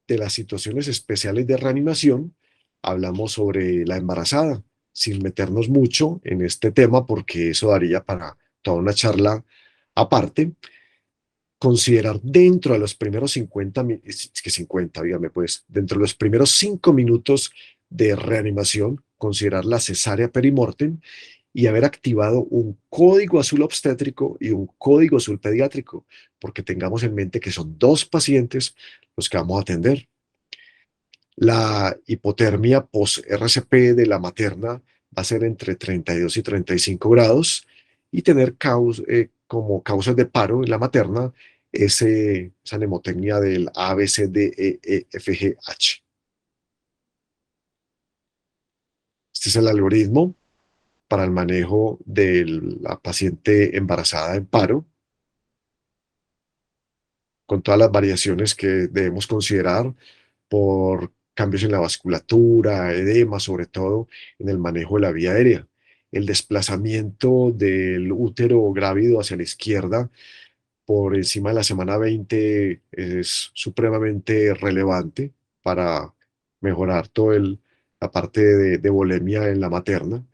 de las situaciones especiales de reanimación, hablamos sobre la embarazada, sin meternos mucho en este tema porque eso daría para toda una charla aparte. Considerar dentro de los primeros 50, dígame pues, dentro de los primeros 5 minutos de reanimación, considerar la cesárea perimortem y haber activado un código azul obstétrico y un código azul pediátrico, porque tengamos en mente que son 2 pacientes los que vamos a atender. La hipotermia post-RCP de la materna va a ser entre 32 y 35 grados y tener como causas de paro en la materna esa mnemotecnia del A, B, C, D, E, F, G, H. Este es el algoritmo para el manejo de la paciente embarazada en paro, con todas las variaciones que debemos considerar por cambios en la vasculatura, edema, sobre todo en el manejo de la vía aérea. El desplazamiento del útero grávido hacia la izquierda por encima de la semana 20 es supremamente relevante para mejorar toda la parte de volemia en la materna.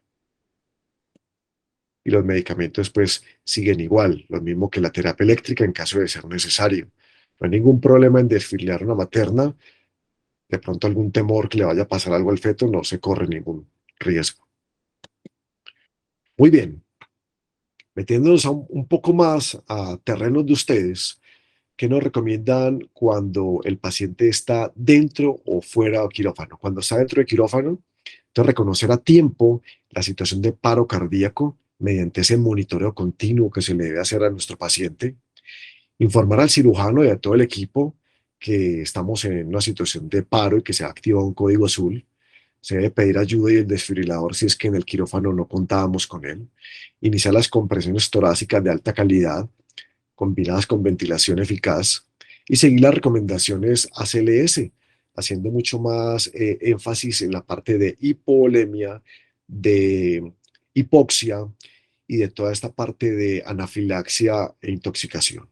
Y los medicamentos pues siguen igual, lo mismo que la terapia eléctrica en caso de ser necesario. No hay ningún problema en desfibrilar una materna. De pronto algún temor que le vaya a pasar algo al feto, no se corre ningún riesgo. Muy bien, metiéndonos un poco más a terrenos de ustedes, ¿qué nos recomiendan cuando el paciente está dentro o fuera del quirófano? Cuando está dentro del quirófano, entonces reconocer a tiempo la situación de paro cardíaco mediante ese monitoreo continuo que se le debe hacer a nuestro paciente, informar al cirujano y a todo el equipo que estamos en una situación de paro y que se ha activado un código azul. Se debe pedir ayuda y el desfibrilador si es que en el quirófano no contábamos con él. Iniciar las compresiones torácicas de alta calidad combinadas con ventilación eficaz y seguir las recomendaciones ACLS, haciendo mucho más énfasis en la parte de hipovolemia, de hipoxia y de toda esta parte de anafilaxia e intoxicación.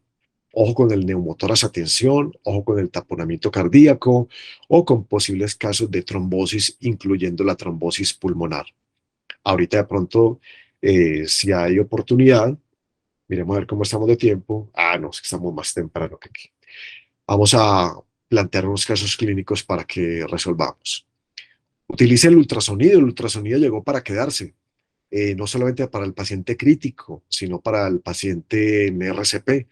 Ojo con el neumotórax a tensión, ojo con el taponamiento cardíaco o con posibles casos de trombosis, incluyendo la trombosis pulmonar. Ahorita de pronto, si hay oportunidad, miremos a ver cómo estamos de tiempo. Ah, no, es que estamos más temprano que aquí. Vamos a plantear unos casos clínicos para que resolvamos. Utilice el ultrasonido. El ultrasonido llegó para quedarse, no solamente para el paciente crítico, sino para el paciente en RCP.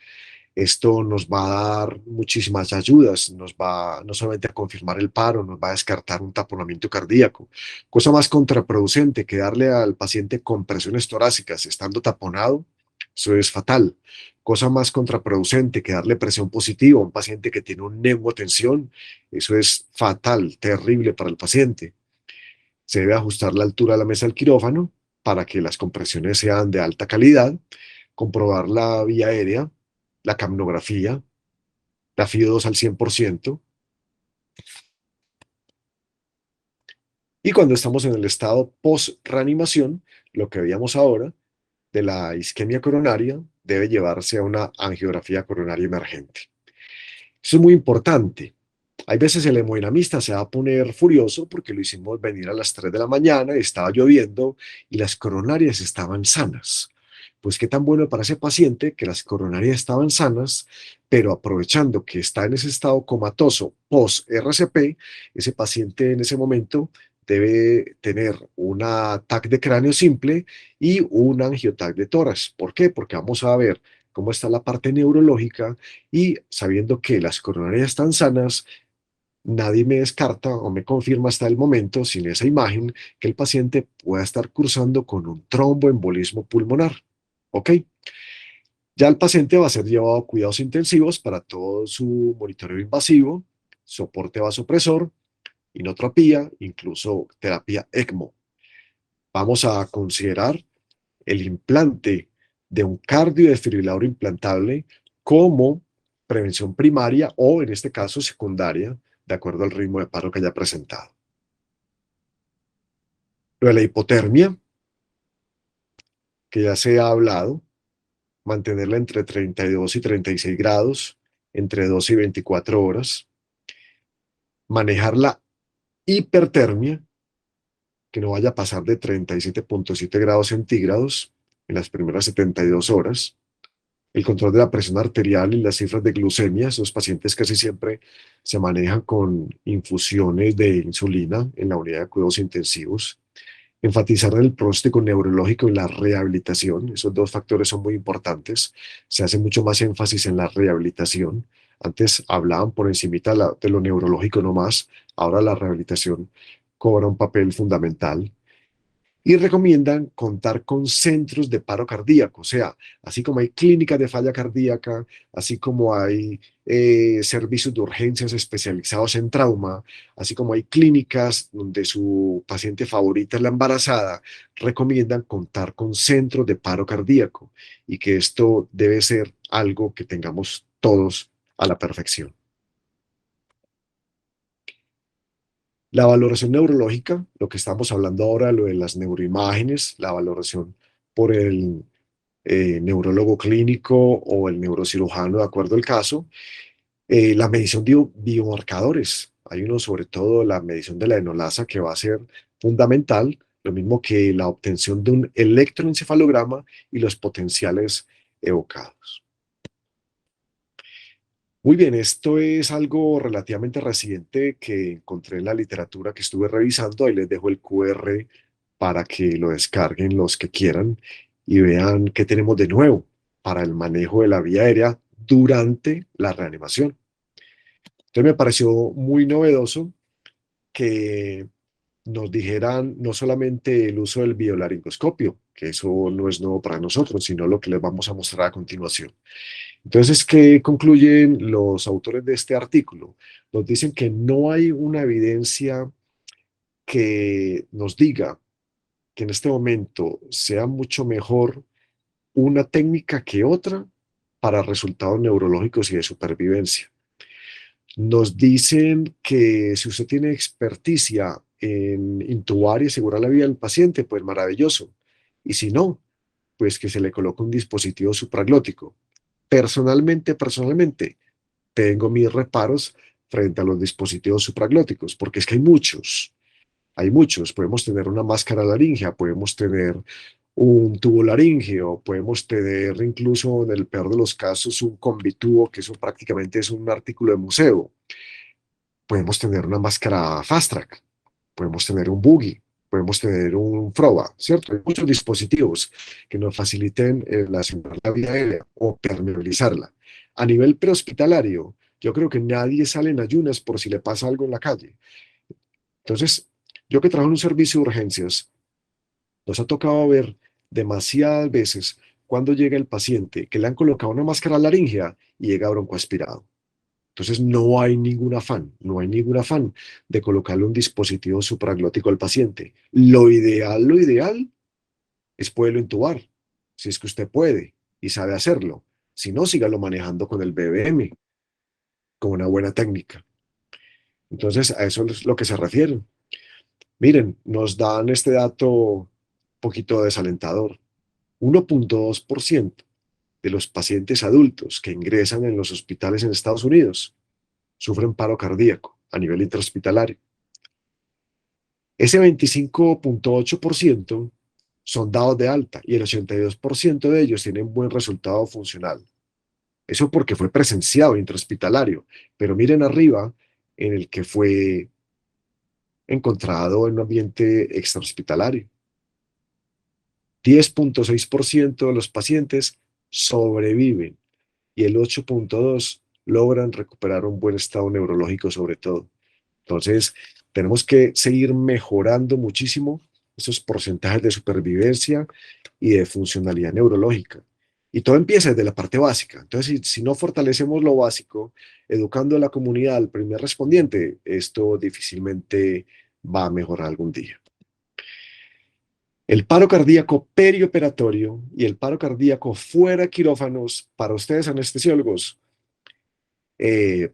Esto nos va a dar muchísimas ayudas, nos va no solamente a confirmar el paro, nos va a descartar un taponamiento cardíaco. Cosa más contraproducente que darle al paciente compresiones torácicas estando taponado, eso es fatal. Cosa más contraproducente que darle presión positiva a un paciente que tiene una neumotensión, eso es fatal, terrible para el paciente. Se debe ajustar la altura de la mesa del quirófano para que las compresiones sean de alta calidad, comprobar la vía aérea, la capnografía, la FIO2 al 100%. Y cuando estamos en el estado post-reanimación, lo que veíamos ahora de la isquemia coronaria debe llevarse a una angiografía coronaria emergente. Eso es muy importante. Hay veces el hemodinamista se va a poner furioso porque lo hicimos venir a las 3 de la mañana, estaba lloviendo y las coronarias estaban sanas. Pues qué tan bueno para ese paciente que las coronarias estaban sanas, pero aprovechando que está en ese estado comatoso post-RCP, ese paciente en ese momento debe tener un TAC de cráneo simple y un angioTAC de tórax. ¿Por qué? Porque vamos a ver cómo está la parte neurológica y sabiendo que las coronarias están sanas, nadie me descarta o me confirma hasta el momento, sin esa imagen, que el paciente pueda estar cursando con un tromboembolismo pulmonar. ¿Ok? Ya el paciente va a ser llevado a cuidados intensivos para todo su monitoreo invasivo, soporte vasopresor, inotropía, incluso terapia ECMO. Vamos a considerar el implante de un cardiodesfibrilador implantable como prevención primaria o, en este caso, secundaria, de acuerdo al ritmo de paro que haya presentado. Lo de la hipotermia, que ya se ha hablado, mantenerla entre 32 y 36 grados, entre 12 y 24 horas. Manejar la hipertermia, que no vaya a pasar de 37,7 grados centígrados en las primeras 72 horas. El control de la presión arterial y las cifras de glucemia, esos pacientes casi siempre se manejan con infusiones de insulina en la unidad de cuidados intensivos. Enfatizar el pronóstico neurológico y la rehabilitación, esos dos factores son muy importantes. Se hace mucho más énfasis en la rehabilitación. Antes hablaban por encimita de lo neurológico nomás, ahora la rehabilitación cobra un papel fundamental. Y recomiendan contar con centros de paro cardíaco, o sea, así como hay clínicas de falla cardíaca, así como hay servicios de urgencias especializados en trauma, así como hay clínicas donde su paciente favorita es la embarazada, recomiendan contar con centros de paro cardíaco y que esto debe ser algo que tengamos todos a la perfección. La valoración neurológica, lo que estamos hablando ahora, lo de las neuroimágenes, la valoración por el neurólogo clínico o el neurocirujano, de acuerdo al caso. La medición de biomarcadores, hay uno sobre todo la medición de la enolasa que va a ser fundamental, lo mismo que la obtención de un electroencefalograma y los potenciales evocados. Muy bien, esto es algo relativamente reciente que encontré en la literatura que estuve revisando. Ahí les dejo el QR para que lo descarguen los que quieran y vean qué tenemos de nuevo para el manejo de la vía aérea durante la reanimación. Entonces me pareció muy novedoso que nos dijeran no solamente el uso del biolaringoscopio, que eso no es nuevo para nosotros, sino lo que les vamos a mostrar a continuación. Entonces, ¿qué concluyen los autores de este artículo? Nos dicen que no hay una evidencia que nos diga que en este momento sea mucho mejor una técnica que otra para resultados neurológicos y de supervivencia. Nos dicen que si usted tiene experticia en intubar y asegurar la vida del paciente, pues maravilloso. Y si no, pues que se le coloque un dispositivo supraglótico. Personalmente, tengo mis reparos frente a los dispositivos supraglóticos, porque es que hay muchos. Podemos tener una máscara laríngea, podemos tener un tubo laríngeo, podemos tener incluso, en el peor de los casos, un combitubo, que eso prácticamente es un artículo de museo. Podemos tener una máscara Fast Track, podemos tener un buggy, podemos tener un FROBA, ¿cierto? Hay muchos dispositivos que nos faciliten relacionar la vía aérea o permeabilizarla. A nivel prehospitalario, yo creo que nadie sale en ayunas por si le pasa algo en la calle. Entonces, yo que trabajo en un servicio de urgencias, nos ha tocado ver demasiadas veces cuando llega el paciente que le han colocado una máscara laríngea y llega broncoaspirado. Entonces no hay ningún afán de colocarle un dispositivo supraglótico al paciente. Lo ideal es poderlo intubar, si es que usted puede y sabe hacerlo. Si no, sígalo manejando con el BBM, con una buena técnica. Entonces, a eso es lo que se refieren. Miren, nos dan este dato un poquito desalentador. 1,2% de los pacientes adultos que ingresan en los hospitales en Estados Unidos sufren paro cardíaco a nivel intrahospitalario. Ese 25,8% son dados de alta y el 82% de ellos tienen buen resultado funcional. Eso porque fue presenciado intrahospitalario, pero miren arriba en el que fue encontrado en un ambiente extrahospitalario. 10,6% de los pacientes sobreviven y el 8,2% logran recuperar un buen estado neurológico sobre todo. Entonces, tenemos que seguir mejorando muchísimo esos porcentajes de supervivencia y de funcionalidad neurológica. Y todo empieza desde la parte básica. Entonces, si no fortalecemos lo básico, educando a la comunidad, al primer respondiente, esto difícilmente va a mejorar algún día. El paro cardíaco perioperatorio y el paro cardíaco fuera de quirófanos, para ustedes anestesiólogos,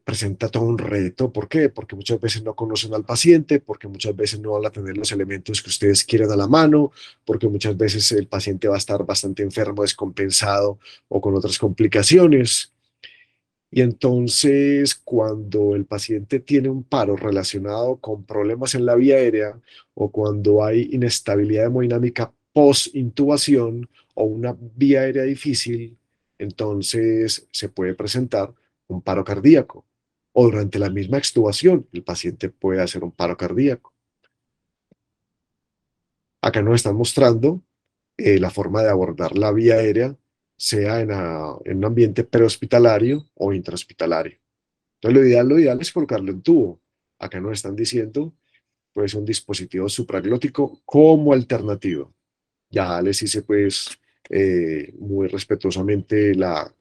presenta todo un reto. ¿Por qué? Porque muchas veces no conocen al paciente, porque muchas veces no van a tener los elementos que ustedes quieren a la mano, porque muchas veces el paciente va a estar bastante enfermo, descompensado o con otras complicaciones. Y entonces, cuando el paciente tiene un paro relacionado con problemas en la vía aérea o cuando hay inestabilidad hemodinámica post-intubación o una vía aérea difícil, entonces se puede presentar un paro cardíaco. O durante la misma extubación, el paciente puede hacer un paro cardíaco. Acá nos están mostrando la forma de abordar la vía aérea, sea en un ambiente prehospitalario o intrahospitalario. Entonces, lo ideal es colocarlo en tubo. Acá nos están diciendo, pues, un dispositivo supraglótico como alternativa. Ya les hice, pues, muy respetuosamente la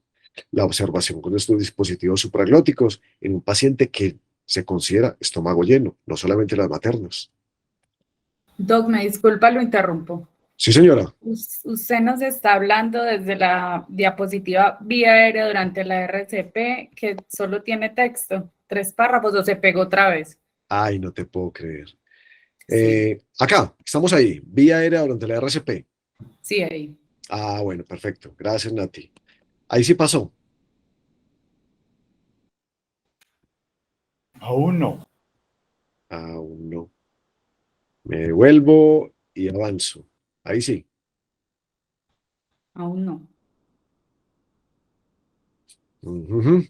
observación con estos dispositivos supraglóticos en un paciente que se considera estómago lleno, no solamente las maternas. Doc, me disculpa, lo interrumpo. Sí, señora. Usted nos está hablando desde la diapositiva vía aérea durante la RCP, que solo tiene texto, 3 párrafos, o se pegó otra vez. Ay, no te puedo creer. Sí, Acá, estamos ahí, vía aérea durante la RCP. sí, ahí. Ah, bueno, perfecto. Gracias, Nati. Ahí sí pasó. Aún no. Aún no. Me devuelvo y avanzo. Ahí sí. Aún no. Ujú.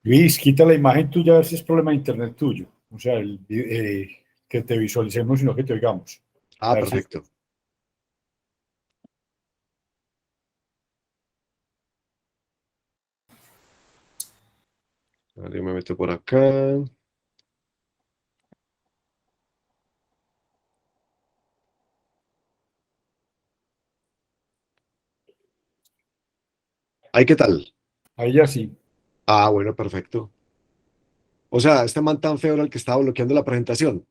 Luis, quita la imagen tuya a ver si es problema de internet tuyo. O sea, que te visualicemos, sino que te oigamos. A Ah, ver si perfecto. Vale, yo me meto por acá. ¿Ahí qué tal? ahí ya sí, Ah, bueno, perfecto. O sea, este man tan feo era el que estaba bloqueando la presentación.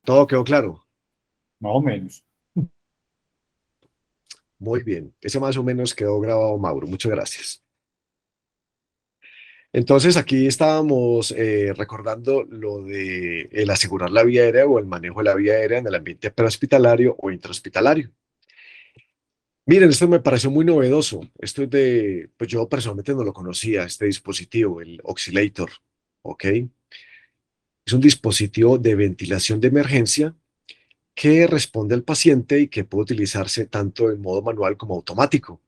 Todo quedó claro. más o menos. Muy bien. Ese más o menos quedó grabado, Mauro. Muchas gracias. Entonces aquí estábamos recordando lo de el asegurar la vía aérea o el manejo de la vía aérea en el ambiente prehospitalario o intrahospitalario. Miren, esto me pareció muy novedoso. Esto es de, pues yo personalmente no lo conocía, este dispositivo, el Oscillator, ¿ok? Es un dispositivo de ventilación de emergencia que responde al paciente y que puede utilizarse tanto en modo manual como automático.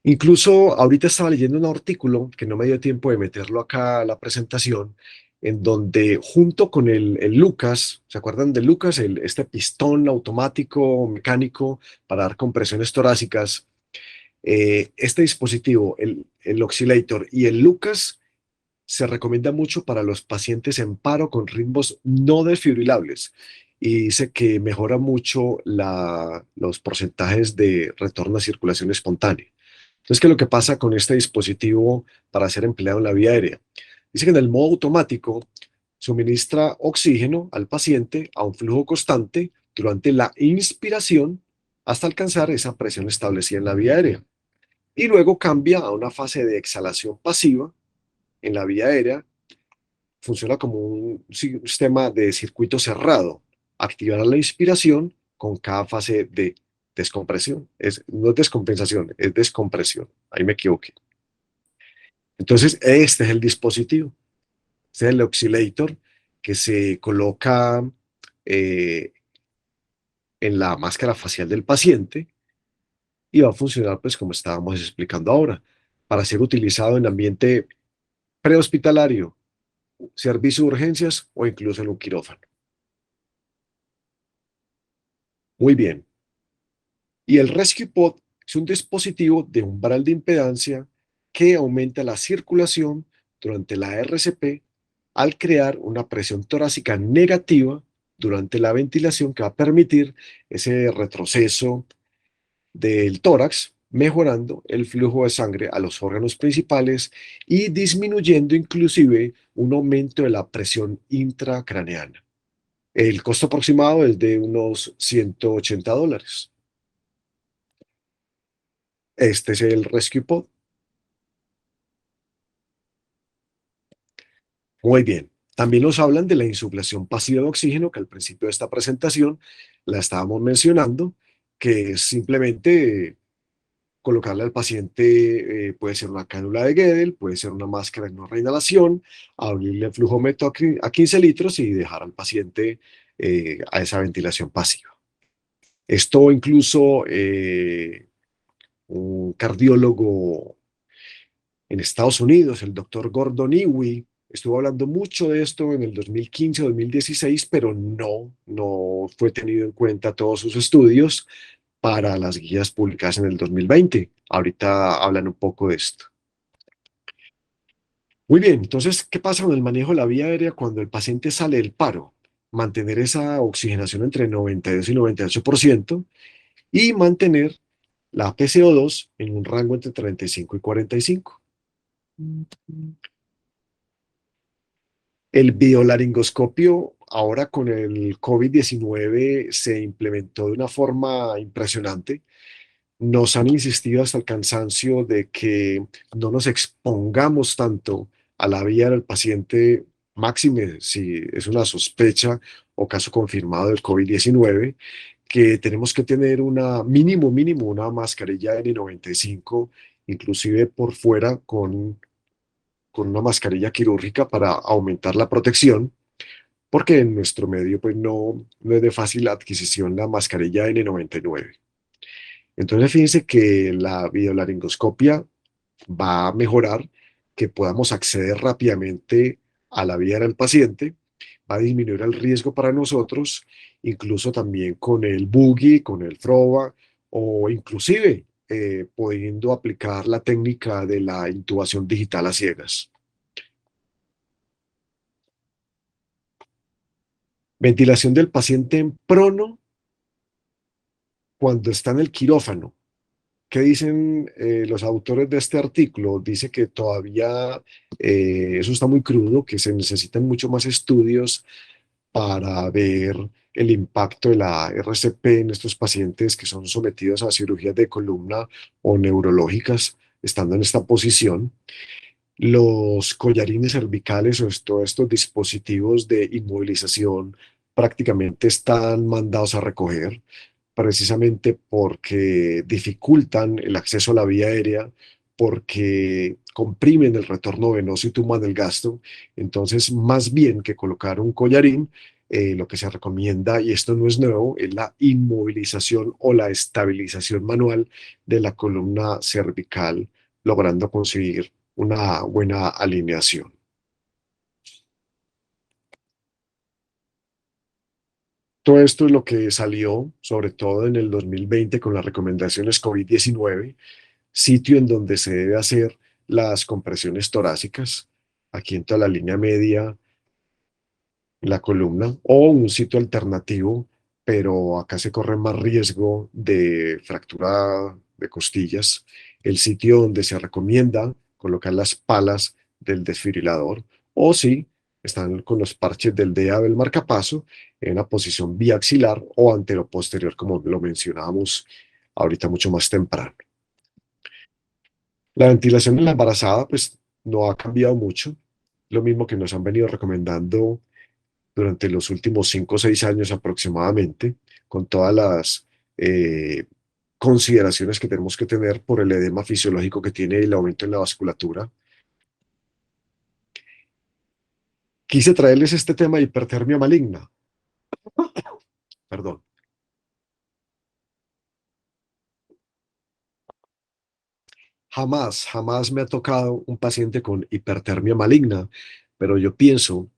Incluso ahorita estaba leyendo un artículo que no me dio tiempo de meterlo acá a la presentación, en donde junto con el Lucas, ¿se acuerdan del Lucas? Este pistón automático mecánico para dar compresiones torácicas. Este dispositivo, el Oscillator y el Lucas, se recomienda mucho para los pacientes en paro con ritmos no desfibrilables y dice que mejora mucho los porcentajes de retorno a circulación espontánea. Entonces, ¿qué es lo que pasa con este dispositivo para ser empleado en la vía aérea? Dice que en el modo automático suministra oxígeno al paciente a un flujo constante durante la inspiración hasta alcanzar esa presión establecida en la vía aérea. Y luego cambia a una fase de exhalación pasiva en la vía aérea. Funciona como un sistema de circuito cerrado. Activará la inspiración con cada fase de descompresión. No es descompensación, es descompresión. Ahí me equivoqué. Entonces, este es el dispositivo. Este es el Oscillator que se coloca eh, en la máscara facial del paciente y va a funcionar, pues, como estábamos explicando ahora, para ser utilizado en ambiente prehospitalario, servicio de urgencias o incluso en un quirófano. Muy bien. Y el Rescue Pod es un dispositivo de umbral de impedancia que aumenta la circulación durante la RCP al crear una presión torácica negativa durante la ventilación que va a permitir ese retroceso del tórax, mejorando el flujo de sangre a los órganos principales y disminuyendo inclusive un aumento de la presión intracraneana. El costo aproximado es de unos $180. Este es el Rescue Pod. Muy bien. También nos hablan de la insuflación pasiva de oxígeno, que al principio de esta presentación la estábamos mencionando, que es simplemente colocarle al paciente, puede ser una cánula de Guedel, puede ser una máscara de no reinhalación, abrirle el flujómetro a 15 litros y dejar al paciente a esa ventilación pasiva. Esto incluso un cardiólogo en Estados Unidos, el doctor Gordon Iwi, estuvo hablando mucho de esto en el 2015-2016, pero no fue tenido en cuenta todos sus estudios para las guías publicadas en el 2020. Ahorita hablan un poco de esto. Muy bien, entonces, ¿qué pasa con el manejo de la vía aérea cuando el paciente sale del paro? Mantener esa oxigenación entre 92 y 98% y mantener la PCO2 en un rango entre 35 y 45. El biolaringoscopio ahora con el COVID-19 se implementó de una forma impresionante. Nos han insistido hasta el cansancio de que no nos expongamos tanto a la vía del paciente, máxime si es una sospecha o caso confirmado del COVID-19, que tenemos que tener mínimo, una mascarilla N95, inclusive por fuera con una mascarilla quirúrgica para aumentar la protección, porque en nuestro medio pues no es de fácil adquisición la mascarilla N99. Entonces fíjense que la videolaringoscopia va a mejorar que podamos acceder rápidamente a la vía del paciente, va a disminuir el riesgo para nosotros, incluso también con el buggy, con el FROBA o inclusive pudiendo aplicar la técnica de la intubación digital a ciegas. Ventilación del paciente en prono cuando está en el quirófano. ¿Qué dicen los autores de este artículo? Dice que todavía eso está muy crudo, que se necesitan mucho más estudios para ver el impacto de la RCP en estos pacientes que son sometidos a cirugías de columna o neurológicas estando en esta posición. Los collarines cervicales o todos estos dispositivos de inmovilización prácticamente están mandados a recoger, precisamente porque dificultan el acceso a la vía aérea, porque comprimen el retorno venoso y tumban el gasto. Entonces, más bien que colocar un collarín, lo que se recomienda, y esto no es nuevo, es la inmovilización o la estabilización manual de la columna cervical, logrando conseguir una buena alineación. Todo esto es lo que salió, sobre todo en el 2020, con las recomendaciones COVID-19, sitio en donde se debe hacer las compresiones torácicas, aquí en toda la línea media, en la columna, o un sitio alternativo, pero acá se corre más riesgo de fractura de costillas, el sitio donde se recomienda colocar las palas del desfibrilador, o si están con los parches del DEA del marcapaso en una posición biaxilar o anteroposterior, como lo mencionábamos ahorita mucho más temprano. La ventilación en la embarazada, pues no ha cambiado mucho, lo mismo que nos han venido recomendando durante los últimos 5 o 6 años aproximadamente, con todas las consideraciones que tenemos que tener por el edema fisiológico que tiene el aumento en la vasculatura. Quise traerles este tema de hipertermia maligna. Perdón. Jamás me ha tocado un paciente con hipertermia maligna, pero yo pienso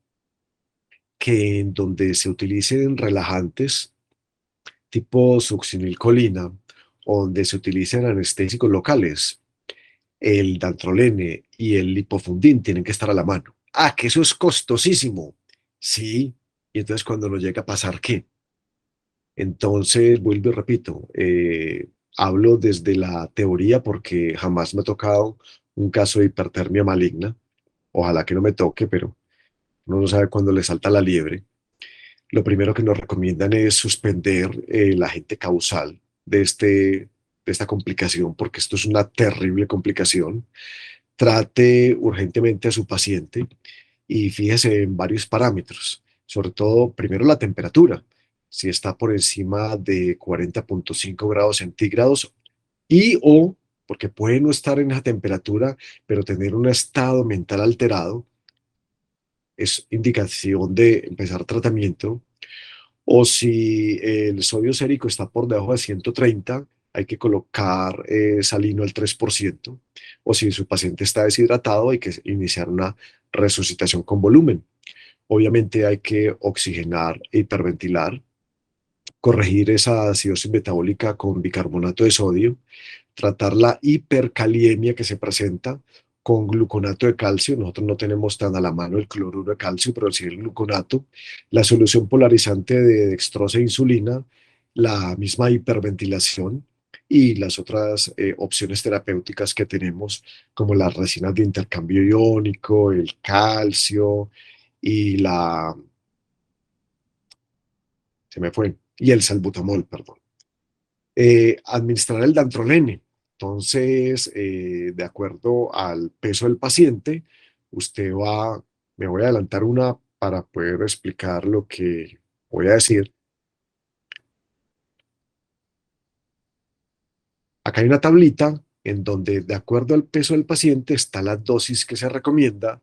que en donde se utilicen relajantes tipo succinilcolina o donde se utilicen anestésicos locales, el dantrolene y el lipofundin tienen que estar a la mano. Ah, que eso es costosísimo. Sí, y entonces cuando nos llega a pasar, ¿qué? Entonces, vuelvo y repito, hablo desde la teoría porque jamás me ha tocado un caso de hipertermia maligna. Ojalá que no me toque, pero uno no sabe cuándo le salta la liebre. Lo primero que nos recomiendan es suspender el agente causal de esta complicación, porque esto es una terrible complicación. Trate urgentemente a su paciente y fíjese en varios parámetros, sobre todo primero la temperatura, si está por encima de 40,5 grados centígrados y o, porque puede no estar en esa temperatura, pero tener un estado mental alterado, es indicación de empezar tratamiento. O si el sodio sérico está por debajo de 130, hay que colocar salino al 3%. O si su paciente está deshidratado, hay que iniciar una resucitación con volumen. Obviamente hay que oxigenar e hiperventilar, corregir esa acidosis metabólica con bicarbonato de sodio, tratar la hipercaliemia que se presenta con gluconato de calcio. Nosotros no tenemos tan a la mano el cloruro de calcio, pero sí el gluconato, la solución polarizante de dextrosa e insulina, la misma hiperventilación y las otras opciones terapéuticas que tenemos, como las resinas de intercambio iónico, el calcio y se me fue, y el salbutamol, perdón. Administrar el dantrolene. Entonces, de acuerdo al peso del paciente, me voy a adelantar una para poder explicar lo que voy a decir. Acá hay una tablita en donde, de acuerdo al peso del paciente, está la dosis que se recomienda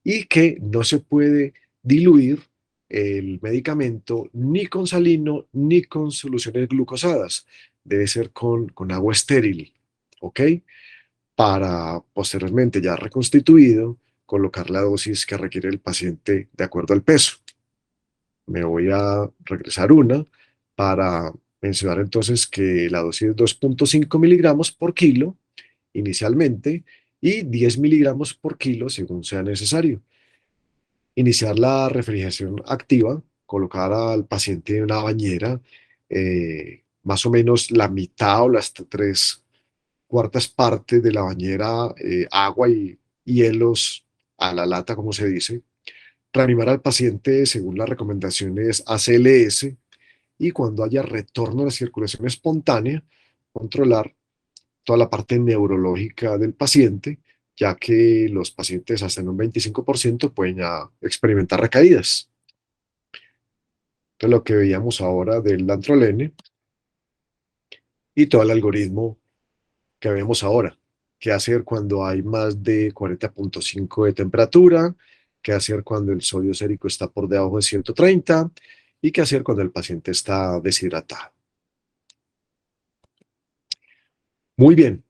y que no se puede diluir el medicamento ni con salino ni con soluciones glucosadas. Debe ser con agua estéril, ¿ok? Para posteriormente, ya reconstituido, colocar la dosis que requiere el paciente de acuerdo al peso. Me voy a regresar una para mencionar entonces que la dosis es 2,5 miligramos por kilo inicialmente y 10 miligramos por kilo según sea necesario. Iniciar la refrigeración activa, colocar al paciente en una bañera, más o menos la mitad o las 3/4 partes de la bañera, agua y hielos a la lata, como se dice. Reanimar al paciente según las recomendaciones ACLS y cuando haya retorno a la circulación espontánea, controlar toda la parte neurológica del paciente ya que los pacientes hasta en un 25% pueden ya experimentar recaídas. Entonces, lo que veíamos ahora del dantrolene y todo el algoritmo que vemos ahora. ¿Qué hacer cuando hay más de 40,5 de temperatura? ¿Qué hacer cuando el sodio sérico está por debajo de 130? ¿Y qué hacer cuando el paciente está deshidratado? Muy bien.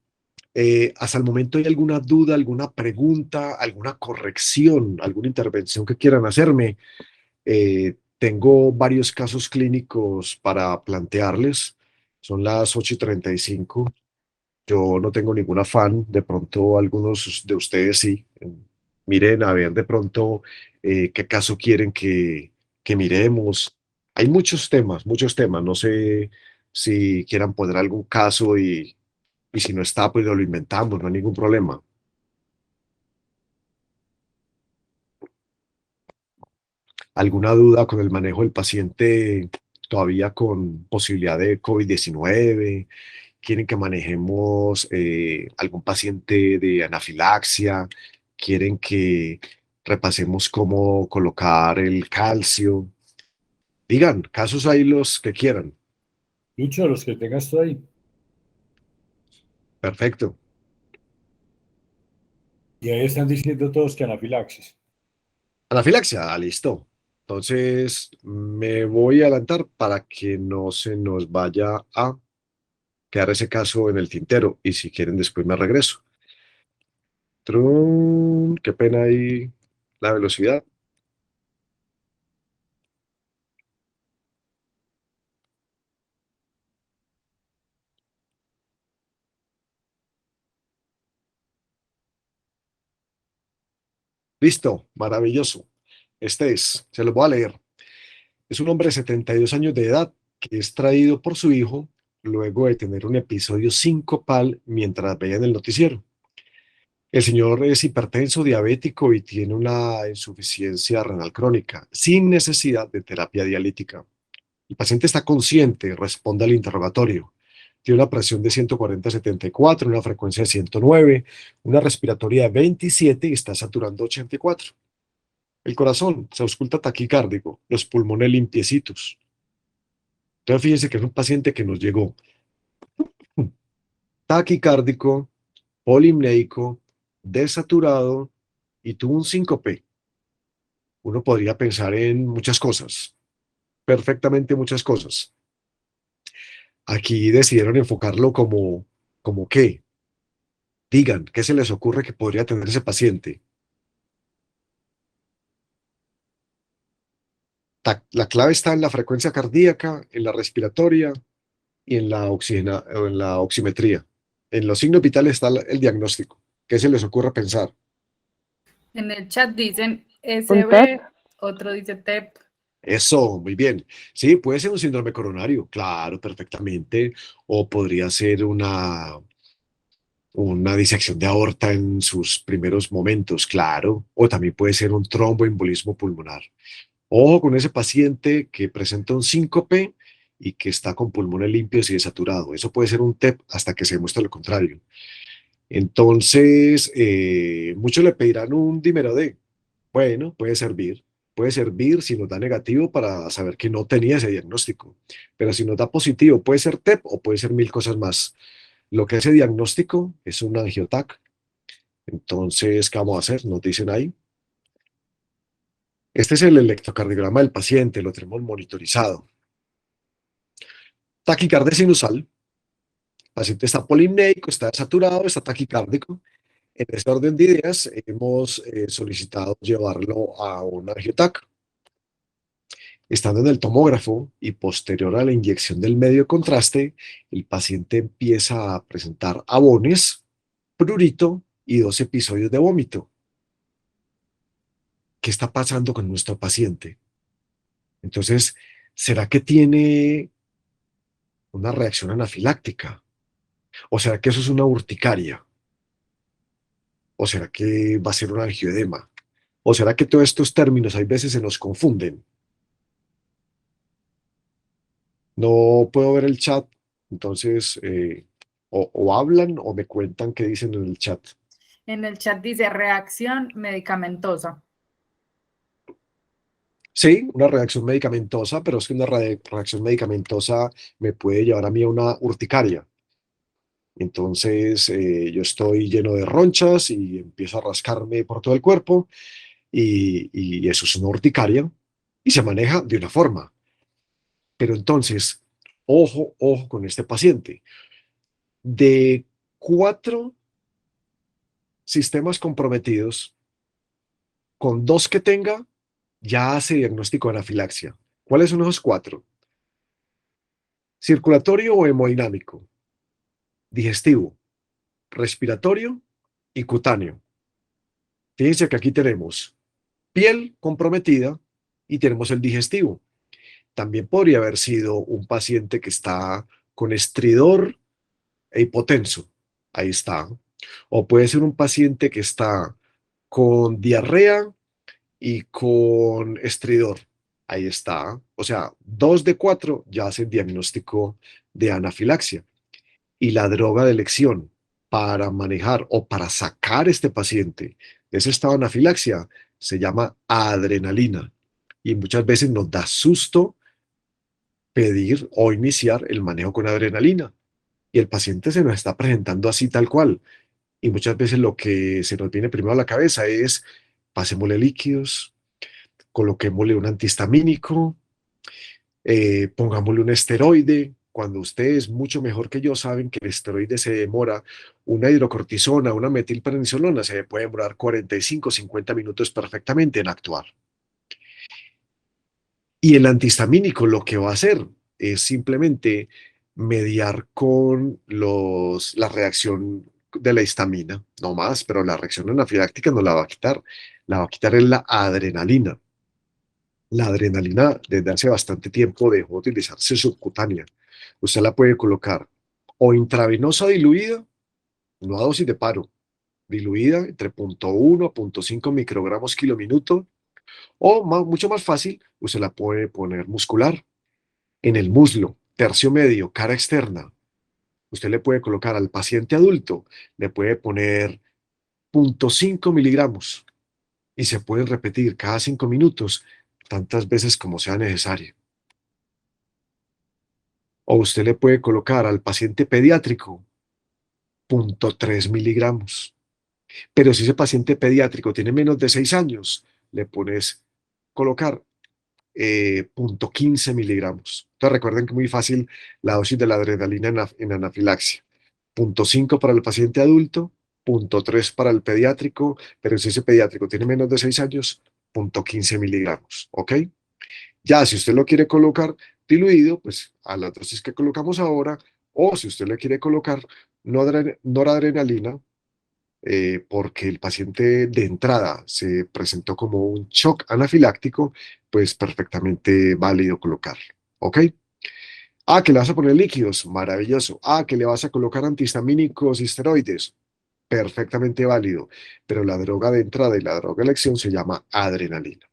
¿Hasta el momento hay alguna duda, alguna pregunta, alguna corrección, alguna intervención que quieran hacerme? Tengo varios casos clínicos para plantearles. Son las 8:35. Yo no tengo ningún afán, de pronto algunos de ustedes sí. Miren a ver de pronto qué caso quieren que miremos. Hay muchos temas, muchos temas. No sé si quieran poner algún caso y si no está, pues lo inventamos, no hay ningún problema. ¿Alguna duda con el manejo del paciente todavía con posibilidad de COVID-19? ¿Quieren que manejemos algún paciente de anafilaxia? ¿Quieren que repasemos cómo colocar el calcio? Digan, casos hay los que quieran. Lucho, los que tengas tú ahí. Perfecto. Y ahí están diciendo todos que anafilaxis. Anafilaxia, listo. Entonces, me voy a adelantar para que no se nos vaya a quedar ese caso en el tintero. Y si quieren, después me regreso. Trun, qué pena ahí la velocidad. Listo, maravilloso. Se los voy a leer. Es un hombre de 72 años de edad que es traído por su hijo luego de tener un episodio sincopal mientras veía en el noticiero. El señor es hipertenso, diabético y tiene una insuficiencia renal crónica, sin necesidad de terapia dialítica. El paciente está consciente, responde al interrogatorio. Tiene una presión de 140/74, una frecuencia de 109, una respiratoria de 27 y está saturando 84. El corazón se ausculta taquicárdico, los pulmones limpiecitos. Entonces, fíjense que es un paciente que nos llegó taquicárdico, polimneico, desaturado y tuvo un síncope. Uno podría pensar en muchas cosas, perfectamente muchas cosas. Aquí decidieron enfocarlo como qué. Digan, ¿qué se les ocurre que podría tener ese paciente? La clave está en la frecuencia cardíaca, en la respiratoria y en en la oximetría. En los signos vitales está el diagnóstico. ¿Qué se les ocurre pensar? En el chat dicen Un TEP. SB, otro dice TEP. Eso, muy bien. Sí, puede ser un síndrome coronario, claro, perfectamente. O podría ser una disección de aorta en sus primeros momentos, claro. O también puede ser un tromboembolismo pulmonar. Ojo con ese paciente que presenta un síncope y que está con pulmones limpios y desaturados. Eso puede ser un TEP hasta que se demuestre lo contrario. Entonces, muchos le pedirán un dímero D. Bueno, puede servir si nos da negativo para saber que no tenía ese diagnóstico. Pero si nos da positivo, puede ser TEP o puede ser mil cosas más. Lo que ese diagnóstico es un angiotac. Entonces, ¿qué vamos a hacer? Nos dicen ahí. Este es el electrocardiograma del paciente, lo tenemos monitorizado. Taquicardia sinusal. El paciente está polimneico, está saturado, está taquicárdico. En ese orden de ideas, hemos solicitado llevarlo a un angiotac. Estando en el tomógrafo y posterior a la inyección del medio de contraste, el paciente empieza a presentar abones, prurito y 2 episodios de vómito. ¿Qué está pasando con nuestro paciente? Entonces, ¿será que tiene una reacción anafiláctica? ¿O será que eso es una urticaria? ¿O será que va a ser un angioedema? ¿O será que todos estos términos hay veces se nos confunden? No puedo ver el chat, entonces o hablan o me cuentan qué dicen en el chat. En el chat dice reacción medicamentosa. Sí, una reacción medicamentosa, pero es que una reacción medicamentosa me puede llevar a mí a una urticaria. Entonces, yo estoy lleno de ronchas y empiezo a rascarme por todo el cuerpo y eso es una urticaria y se maneja de una forma. Pero entonces, ojo, ojo con este paciente. De 4 sistemas comprometidos, con 2 que tenga, ya hace diagnóstico de anafilaxia. ¿Cuáles son esos 4? Circulatorio o hemodinámico, digestivo, respiratorio y cutáneo. Fíjense que aquí tenemos piel comprometida y tenemos el digestivo. También podría haber sido un paciente que está con estridor e hipotenso. Ahí está. O puede ser un paciente que está con diarrea y con estridor. Ahí está. O sea, 2 de 4 ya hacen diagnóstico de anafilaxia. Y la droga de elección para manejar o para sacar este paciente de ese estado de anafilaxia se llama adrenalina. Y muchas veces nos da susto pedir o iniciar el manejo con adrenalina. Y el paciente se nos está presentando así tal cual. Y muchas veces lo que se nos viene primero a la cabeza es pasémosle líquidos, coloquémosle un antihistamínico, pongámosle un esteroide. Cuando ustedes mucho mejor que yo saben que el esteroide se demora, una hidrocortisona, una metilprednisolona, se puede demorar 45, 50 minutos perfectamente en actuar. Y el antihistamínico lo que va a hacer es simplemente mediar con la reacción de la histamina, no más, pero la reacción anafiláctica no la va a quitar. La va a quitar es la adrenalina. La adrenalina desde hace bastante tiempo dejó de utilizarse subcutánea. Usted la puede colocar o intravenosa diluida, no a dosis de paro, diluida entre 0,1 a 0,5 microgramos kilominuto, o mucho más fácil, usted la puede poner muscular en el muslo, tercio medio, cara externa. Usted le puede colocar al paciente adulto, le puede poner 0,5 miligramos y se puede repetir cada 5 minutos tantas veces como sea necesario. O usted le puede colocar al paciente pediátrico 0,3 miligramos. Pero si ese paciente pediátrico tiene menos de 6 años, le pones colocar 0,15 miligramos. Entonces recuerden que es muy fácil la dosis de la adrenalina en anafilaxia. 0,5 para el paciente adulto, 0,3 para el pediátrico, pero si ese pediátrico tiene menos de 6 años, 0,15 miligramos. ¿Ok? Ya, si usted lo quiere colocar diluido, pues a la dosis que colocamos ahora, o si usted le quiere colocar noradrenalina, porque el paciente de entrada se presentó como un shock anafiláctico, pues perfectamente válido colocarlo. ¿Ok? Ah, que le vas a poner líquidos, maravilloso. Ah, que le vas a colocar antihistamínicos y esteroides, perfectamente válido. Pero la droga de entrada y la droga de elección se llama adrenalina.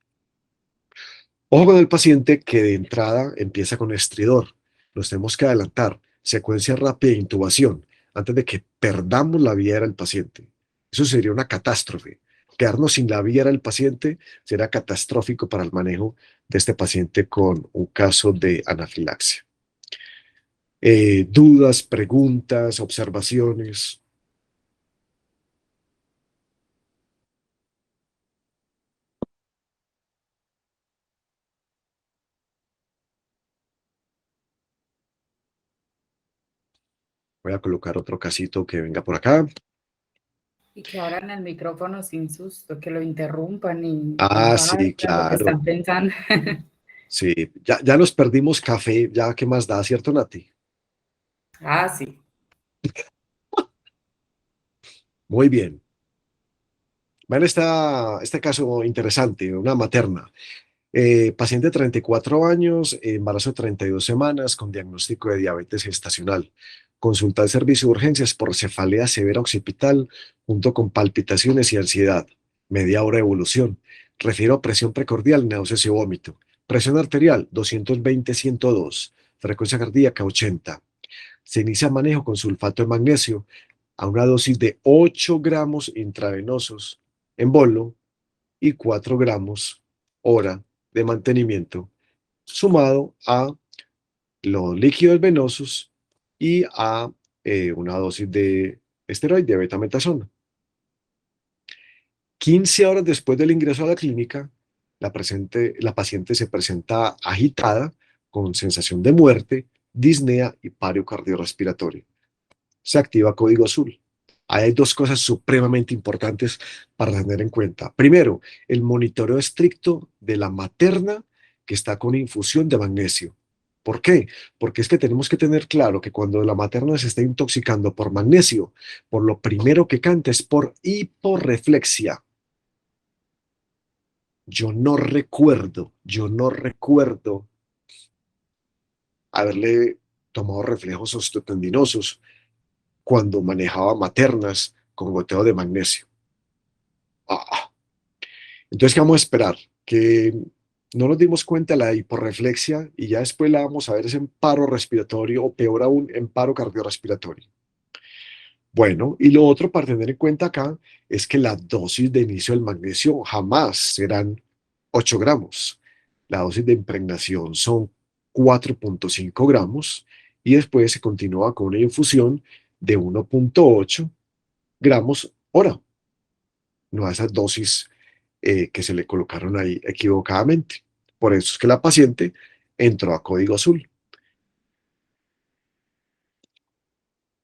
Ojo con el paciente que de entrada empieza con estridor. Nos tenemos que adelantar. Secuencia rápida de intubación antes de que perdamos la vida del paciente. Eso sería una catástrofe. Quedarnos sin la vida del paciente será catastrófico para el manejo de este paciente con un caso de anafilaxia. Dudas, preguntas, observaciones. Voy a colocar otro casito que venga por acá. Y que abran el micrófono sin susto, que lo interrumpan y Ah, no sí, saben lo que claro. están pensando. Sí, ya nos perdimos café, ya qué más da, ¿cierto, Nati? Ah, sí. Muy bien. Vean este caso interesante, una materna. Paciente de 34 años, embarazo de 32 semanas, con diagnóstico de diabetes gestacional. Consulta al servicio de urgencias por cefalea severa occipital, junto con palpitaciones y ansiedad. Media hora de evolución. Refiero a presión precordial, náuseas y vómito. Presión arterial, 220/102. Frecuencia cardíaca, 80. Se inicia manejo con sulfato de magnesio. a una dosis de 8 gramos intravenosos en bolo y 4 gramos hora de mantenimiento, sumado a los líquidos venosos y a una dosis de esteroide, betametasona. 15 horas después del ingreso a la clínica, la paciente se presenta agitada, con sensación de muerte, disnea y paro cardiorrespiratorio. Se activa código azul. Hay dos cosas supremamente importantes para tener en cuenta. Primero, el monitoreo estricto de la materna que está con infusión de magnesio. ¿Por qué? Porque es que tenemos que tener claro que cuando la materna se está intoxicando por magnesio, por lo primero que canta es por hiporreflexia. Yo no recuerdo haberle tomado reflejos osteotendinosos cuando manejaba maternas con goteo de magnesio. Entonces, ¿qué vamos a esperar? Que no nos dimos cuenta de la hiporreflexia y ya después la vamos a ver es en paro respiratorio o peor aún en paro cardiorrespiratorio. Bueno, y lo otro para tener en cuenta acá es que la dosis de inicio del magnesio jamás serán 8 gramos. La dosis de impregnación son 4.5 gramos y después se continúa con una infusión de 1.8 gramos hora. No a esas dosis que se le colocaron ahí equivocadamente. Por eso es que la paciente entró a código azul.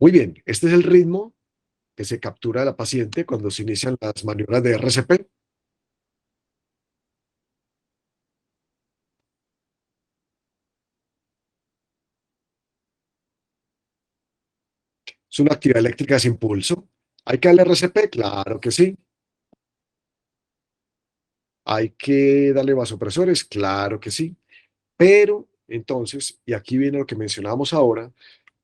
Muy bien, este es el ritmo que se captura de la paciente cuando se inician las maniobras de RCP. Es una actividad eléctrica sin pulso. ¿Hay que darle RCP? Claro que sí. ¿Hay que darle vasopresores? Claro que sí. Pero entonces, y aquí viene lo que mencionábamos ahora,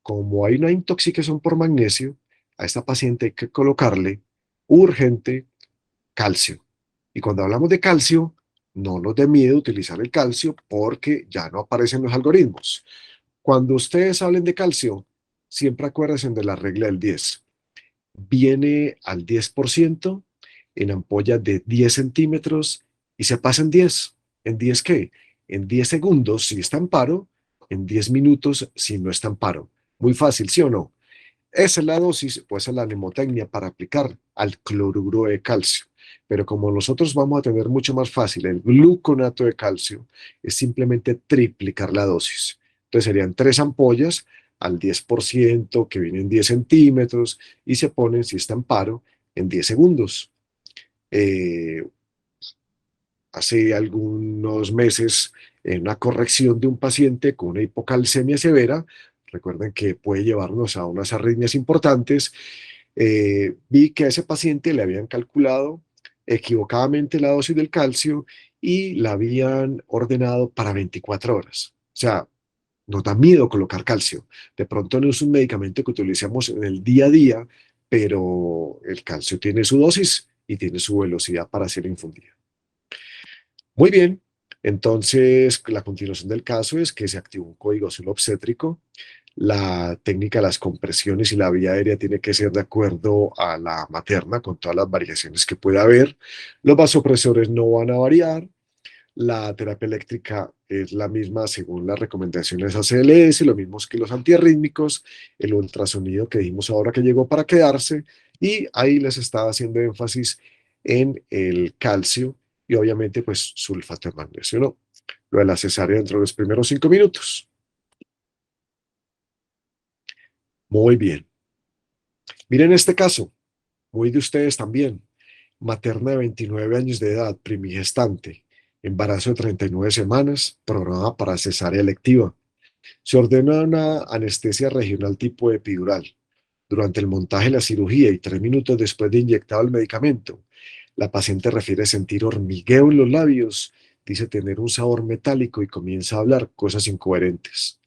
como hay una intoxicación por magnesio, a esta paciente hay que colocarle urgente calcio. Y cuando hablamos de calcio, no nos dé miedo utilizar el calcio porque ya no aparecen los algoritmos. Cuando ustedes hablen de calcio, siempre acuérdense de la regla del 10. Viene al 10% en ampollas de 10 centímetros y se pasa en 10. ¿En 10 qué? En 10 segundos si está en paro, en 10 minutos si no está en paro. Muy fácil, ¿sí o no? Esa es la dosis, pues esa es la mnemotecnia para aplicar al cloruro de calcio. Pero como nosotros vamos a tener mucho más fácil el gluconato de calcio, es simplemente triplicar la dosis. Entonces serían 3 ampollas al 10%, que vienen 10 centímetros, y se ponen, si está en paro, en 10 segundos. Hace algunos meses, en una corrección de un paciente con una hipocalcemia severa, recuerden que puede llevarnos a unas arritmias importantes, vi que a ese paciente le habían calculado equivocadamente la dosis del calcio y la habían ordenado para 24 horas. O sea, nos da miedo colocar calcio. De pronto no es un medicamento que utilicemos en el día a día, pero el calcio tiene su dosis y tiene su velocidad para ser infundida. Muy bien, entonces la continuación del caso es que se activó un código azul obstétrico. La técnica de las compresiones y la vía aérea tiene que ser de acuerdo a la materna, con todas las variaciones que pueda haber. Los vasopresores no van a variar. La terapia eléctrica es la misma según las recomendaciones ACLS, lo mismo que los antiarrítmicos, el ultrasonido que dijimos ahora que llegó para quedarse, y ahí les estaba haciendo énfasis en el calcio y obviamente pues sulfato de magnesio, ¿no? Lo de la cesárea dentro de los primeros 5 minutos. Muy bien. Miren este caso, muy de ustedes también. Materna de 29 años de edad, primigestante, embarazo de 39 semanas, programada para cesárea electiva. Se ordena una anestesia regional tipo epidural. Durante el montaje de la cirugía y 3 minutos después de inyectado el medicamento, la paciente refiere sentir hormigueo en los labios, dice tener un sabor metálico y comienza a hablar cosas incoherentes.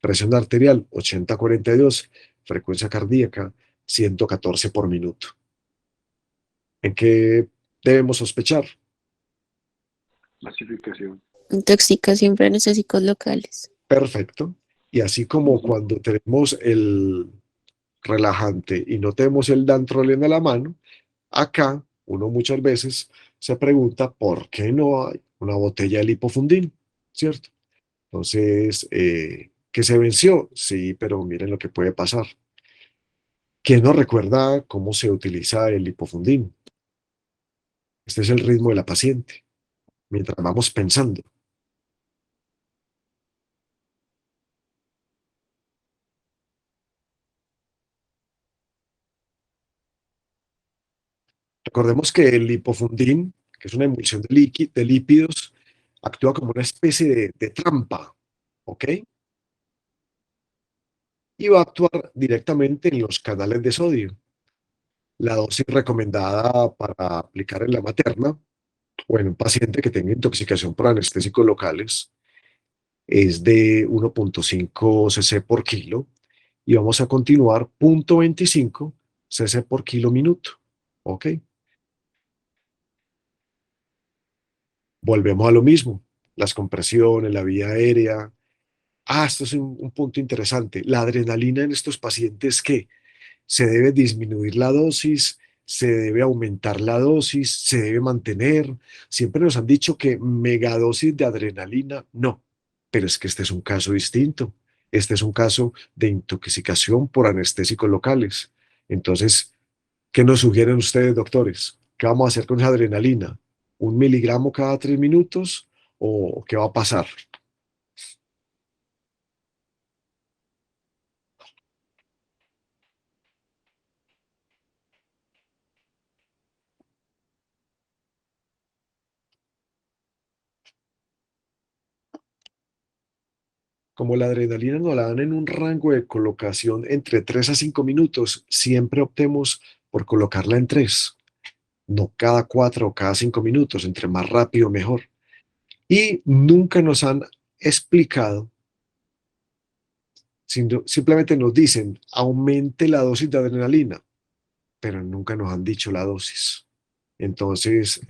Presión arterial 80-42, frecuencia cardíaca 114 por minuto. ¿En qué debemos sospechar? Masificación. Intoxicación por anestéticos locales. Perfecto. Y así como cuando tenemos relajante y no tenemos el dantrolén a la mano, acá uno muchas veces se pregunta por qué no hay una botella de lipofundín, ¿cierto? Entonces, ¿que se venció? Sí, pero miren lo que puede pasar. ¿Quién no recuerda cómo se utiliza el lipofundín? Este es el ritmo de la paciente, mientras vamos pensando. Recordemos que el lipofundín, que es una emulsión de lípidos, actúa como una especie de trampa, ¿ok? Y va a actuar directamente en los canales de sodio. La dosis recomendada para aplicar en la materna o en un paciente que tenga intoxicación por anestésicos locales es de 1,5 cc por kilo y vamos a continuar 0,25 cc por kilo minuto, ¿ok? Volvemos a lo mismo, las compresiones, la vía aérea. Esto es un punto interesante. La adrenalina en estos pacientes, ¿qué? Se debe disminuir la dosis, se debe aumentar la dosis, se debe mantener. Siempre nos han dicho que megadosis de adrenalina, no, pero es que este es un caso distinto. Este es un caso de intoxicación por anestésicos locales. Entonces, ¿qué nos sugieren ustedes, doctores? ¿Qué vamos a hacer con esa adrenalina? ¿Un miligramo cada 3 minutos? ¿O qué va a pasar? Como la adrenalina nos la dan en un rango de colocación entre 3 a 5 minutos, siempre optemos por colocarla en 3, no cada 4 o cada 5 minutos, entre más rápido mejor. Y nunca nos han explicado, simplemente nos dicen, aumente la dosis de adrenalina, pero nunca nos han dicho la dosis. Entonces,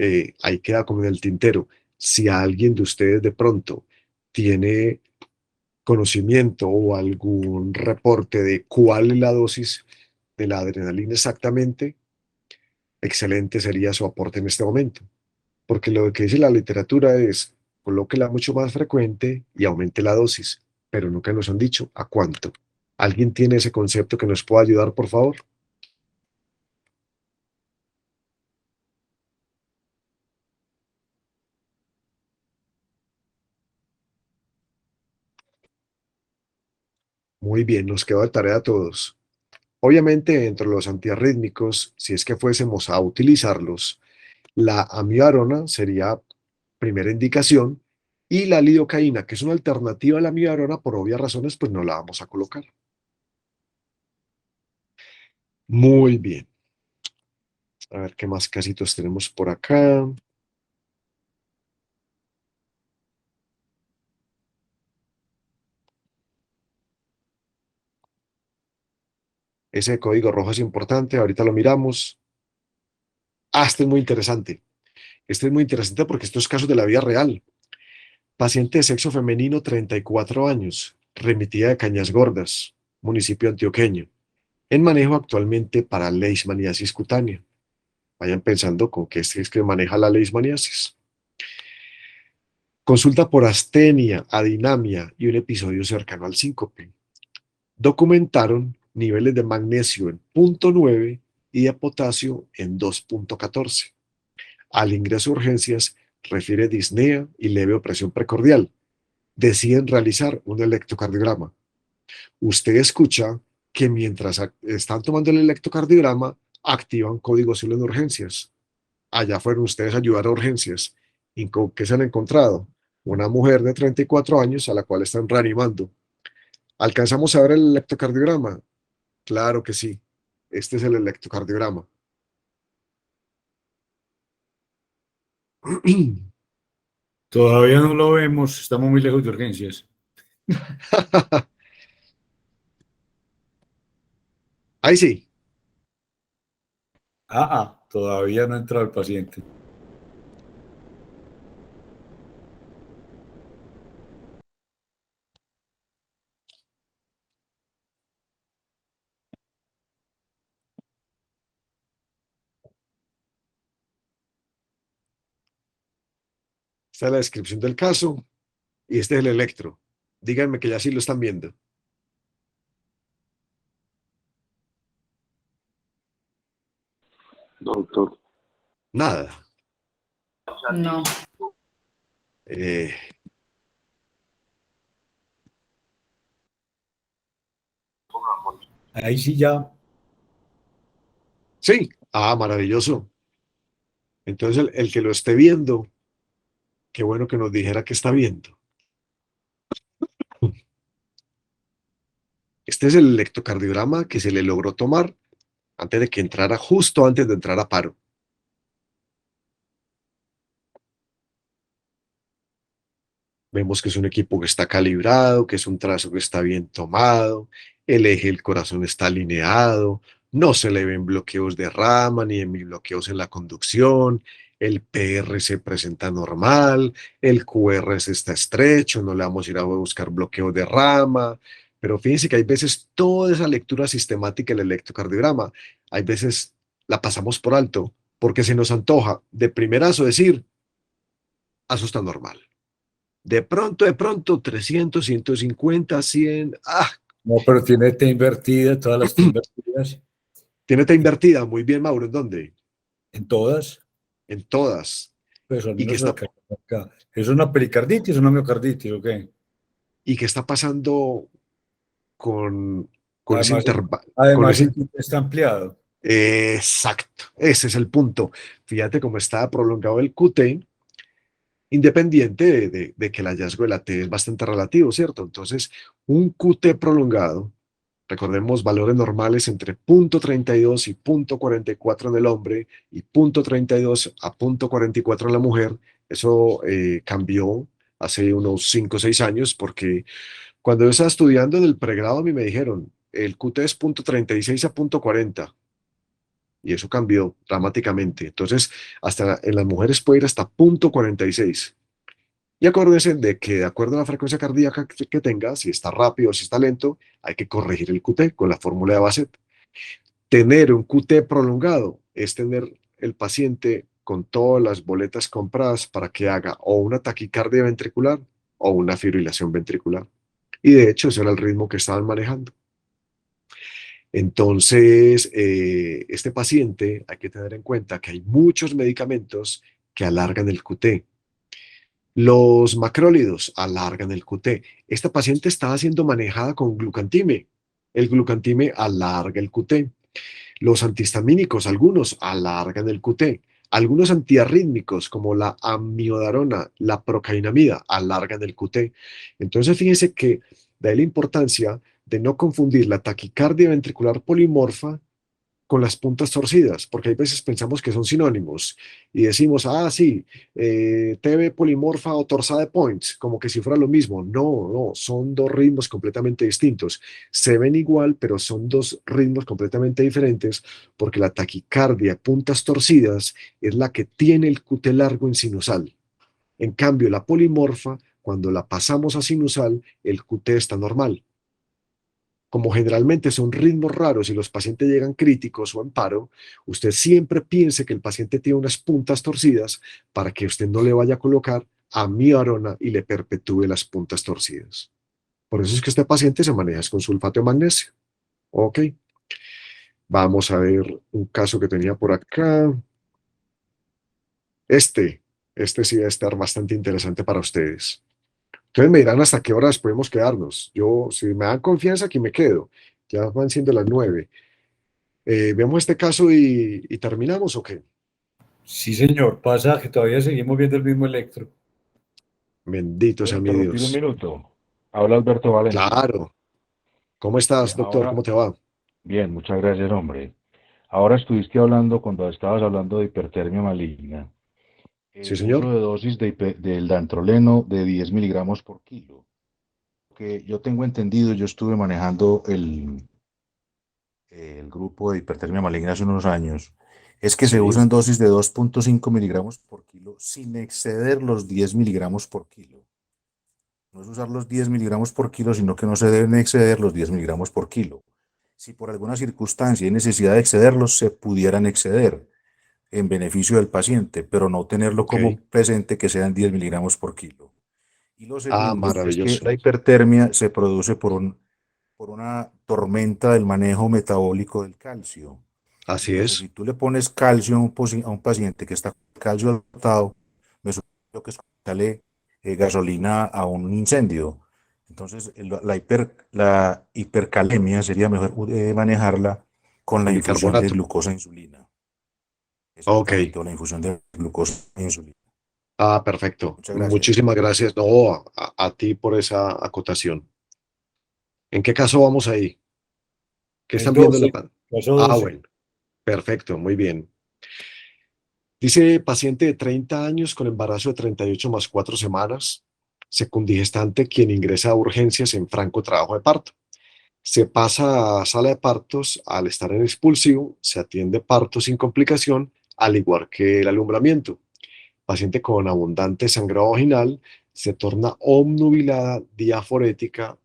ahí queda como en el tintero. Si alguien de ustedes de pronto tiene conocimiento o algún reporte de cuál es la dosis de la adrenalina exactamente, excelente sería su aporte en este momento. Porque lo que dice la literatura es, colóquela mucho más frecuente y aumente la dosis, pero nunca nos han dicho a cuánto. ¿Alguien tiene ese concepto que nos pueda ayudar, por favor? Muy bien, nos quedó de tarea a todos. Obviamente, entre los antiarrítmicos, si es que fuésemos a utilizarlos, la amidarona sería primera indicación y la lidocaína, que es una alternativa a la amidarona, por obvias razones, pues no la vamos a colocar. Muy bien. A ver qué más casitos tenemos por acá. Ese código rojo es importante, ahorita lo miramos. Este es muy interesante. Este es muy interesante porque estos casos de la vida real. Paciente de sexo femenino, 34 años, remitida de Cañas Gordas, municipio antioqueño. En manejo actualmente para leishmaniasis cutánea. Vayan pensando con qué es que maneja la leishmaniasis. Consulta por astenia, adinamia y un episodio cercano al síncope. Documentaron niveles de magnesio en 0,9 y de potasio en 2,14. Al ingreso a urgencias refiere disnea y leve opresión precordial. Deciden realizar un electrocardiograma. Usted escucha que mientras están tomando el electrocardiograma, activan código azul en urgencias. Allá fueron ustedes a ayudar a urgencias. ¿Y con qué se han encontrado? Una mujer de 34 años a la cual están reanimando. ¿Alcanzamos a ver el electrocardiograma? Claro que sí. Este es el electrocardiograma. Todavía no lo vemos, estamos muy lejos de urgencias. Ahí sí. Todavía no ha entrado el paciente. Esta es la descripción del caso y este es el electro. Díganme que ya sí lo están viendo. Doctor. Nada. No. Eh, Ahí sí ya, sí. Ah, maravilloso. Entonces el que lo esté viendo, qué bueno que nos dijera que está viendo. Este es el electrocardiograma que se le logró tomar antes de que entrara, justo antes de entrar a paro. Vemos que es un equipo que está calibrado, que es un trazo que está bien tomado, el eje del corazón está alineado, no se le ven bloqueos de rama ni bloqueos en la conducción, el PR se presenta normal, el QRS está estrecho, no le vamos a ir a buscar bloqueos de rama, pero fíjense que hay veces toda esa lectura sistemática del electrocardiograma, hay veces la pasamos por alto porque se nos antoja de primerazo decir, eso está normal. De pronto, 300, 150, 100. Ah, no, pero tiene T invertida, todas las T invertidas, tiene T invertida. Muy bien, Mauro. ¿En dónde? en todas, En todas. pues al ¿Y qué menos está, acá. ¿Es una pericarditis o una miocarditis o qué? y qué está pasando con ese Además, intervalo? Con además ese, el kit está ampliado. exacto, ese es el punto. Fíjate cómo está prolongado el QT, independiente de que el hallazgo de la T es bastante relativo, ¿cierto? Entonces, un QT prolongado. Recordemos valores normales entre 0,32 y 0,44 en el hombre y 0,32 a 0,44 en la mujer. Eso cambió hace unos 5 o 6 años porque cuando yo estaba estudiando en el pregrado a mí me dijeron el QT es 0,36 a 0,40 y eso cambió dramáticamente. Entonces, hasta en las mujeres puede ir hasta 0,46. Y acuérdense de que de acuerdo a la frecuencia cardíaca que tenga, si está rápido o si está lento, hay que corregir el QT con la fórmula de Bassett. Tener un QT prolongado es tener el paciente con todas las boletas compradas para que haga o una taquicardia ventricular o una fibrilación ventricular. Y de hecho, ese era el ritmo que estaban manejando. Entonces, este paciente hay que tener en cuenta que hay muchos medicamentos que alargan el QT. Los macrólidos alargan el QT. Esta paciente estaba siendo manejada con glucantime. El glucantime alarga el QT. Los antihistamínicos, algunos alargan el QT. Algunos antiarrítmicos, como la amiodarona, la procainamida, alargan el QT. Entonces, fíjense que de ahí la importancia de no confundir la taquicardia ventricular polimorfa con las puntas torcidas, porque hay veces pensamos que son sinónimos y decimos, ah, sí, TV polimorfa o torsada de points, como que si fuera lo mismo. No, no, son dos ritmos completamente distintos. Se ven igual, pero son dos ritmos completamente diferentes, porque la taquicardia puntas torcidas es la que tiene el QT largo en sinusal. En cambio, la polimorfa, cuando la pasamos a sinusal, el QT está normal. Como generalmente son ritmos raros y los pacientes llegan críticos o en paro, usted siempre piense que el paciente tiene unas puntas torcidas para que usted no le vaya a colocar amiodarona y le perpetúe las puntas torcidas. Por eso es que este paciente se maneja con sulfato de magnesio. Ok, vamos a ver un caso que tenía por acá. Este, este sí va a estar bastante interesante para ustedes. Ustedes me dirán hasta qué horas podemos quedarnos. Yo, si me dan confianza, aquí me quedo. Ya van siendo las 9. ¿Vemos este caso y terminamos o qué? Sí, señor, pasa que todavía seguimos viendo el mismo electro. Bendito ¿Puedo sea mi interrumpir un Dios. minuto? Habla Alberto Valencia. Claro. ¿Cómo estás, doctor? Ahora, ¿Cómo te va? bien, muchas gracias, hombre. Ahora estuviste hablando, cuando estabas hablando de hipertermia maligna, Sí, el señor. uso de dosis del dantroleno de 10 miligramos por kilo. Que yo tengo entendido, yo estuve manejando el grupo de hipertermia maligna hace unos años, es que se Sí. usan dosis de 2,5 miligramos por kilo sin exceder los 10 miligramos por kilo. No es usar los 10 miligramos por kilo, sino que no se deben exceder los 10 miligramos por kilo. Si por alguna circunstancia hay necesidad de excederlos, se pudieran exceder. en beneficio del paciente, pero no tenerlo Ok. como presente que sean 10 miligramos por kilo. Y lo Ah, segundo es que maravilloso. la hipertermia se produce por una tormenta del manejo metabólico del calcio. Así Entonces, es. si tú le pones calcio a un paciente que está con calcio adaptado, me suena que es echarle gasolina a un incendio. Entonces, la hipercalemia sería mejor manejarla con la Con infusión de bicarbonato. glucosa e insulina. Ok. Exactamente, o la infusión de glucosa e insulina. Ah, perfecto. Muchas gracias. Muchísimas gracias. No, a ti por esa acotación. ¿En qué caso vamos ahí? ¿Qué El están viendo en la 12, pantalla? caso Ah, 12. bueno. Perfecto. Muy bien. Dice paciente de 30 años con embarazo de 38 más 4 semanas, secundigestante, quien ingresa a urgencias en franco trabajo de parto. Se pasa a sala de partos al estar en expulsivo, se atiende parto sin complicación, al igual que el alumbramiento. Paciente con abundante sangrado vaginal, se torna obnubilada, diaforética,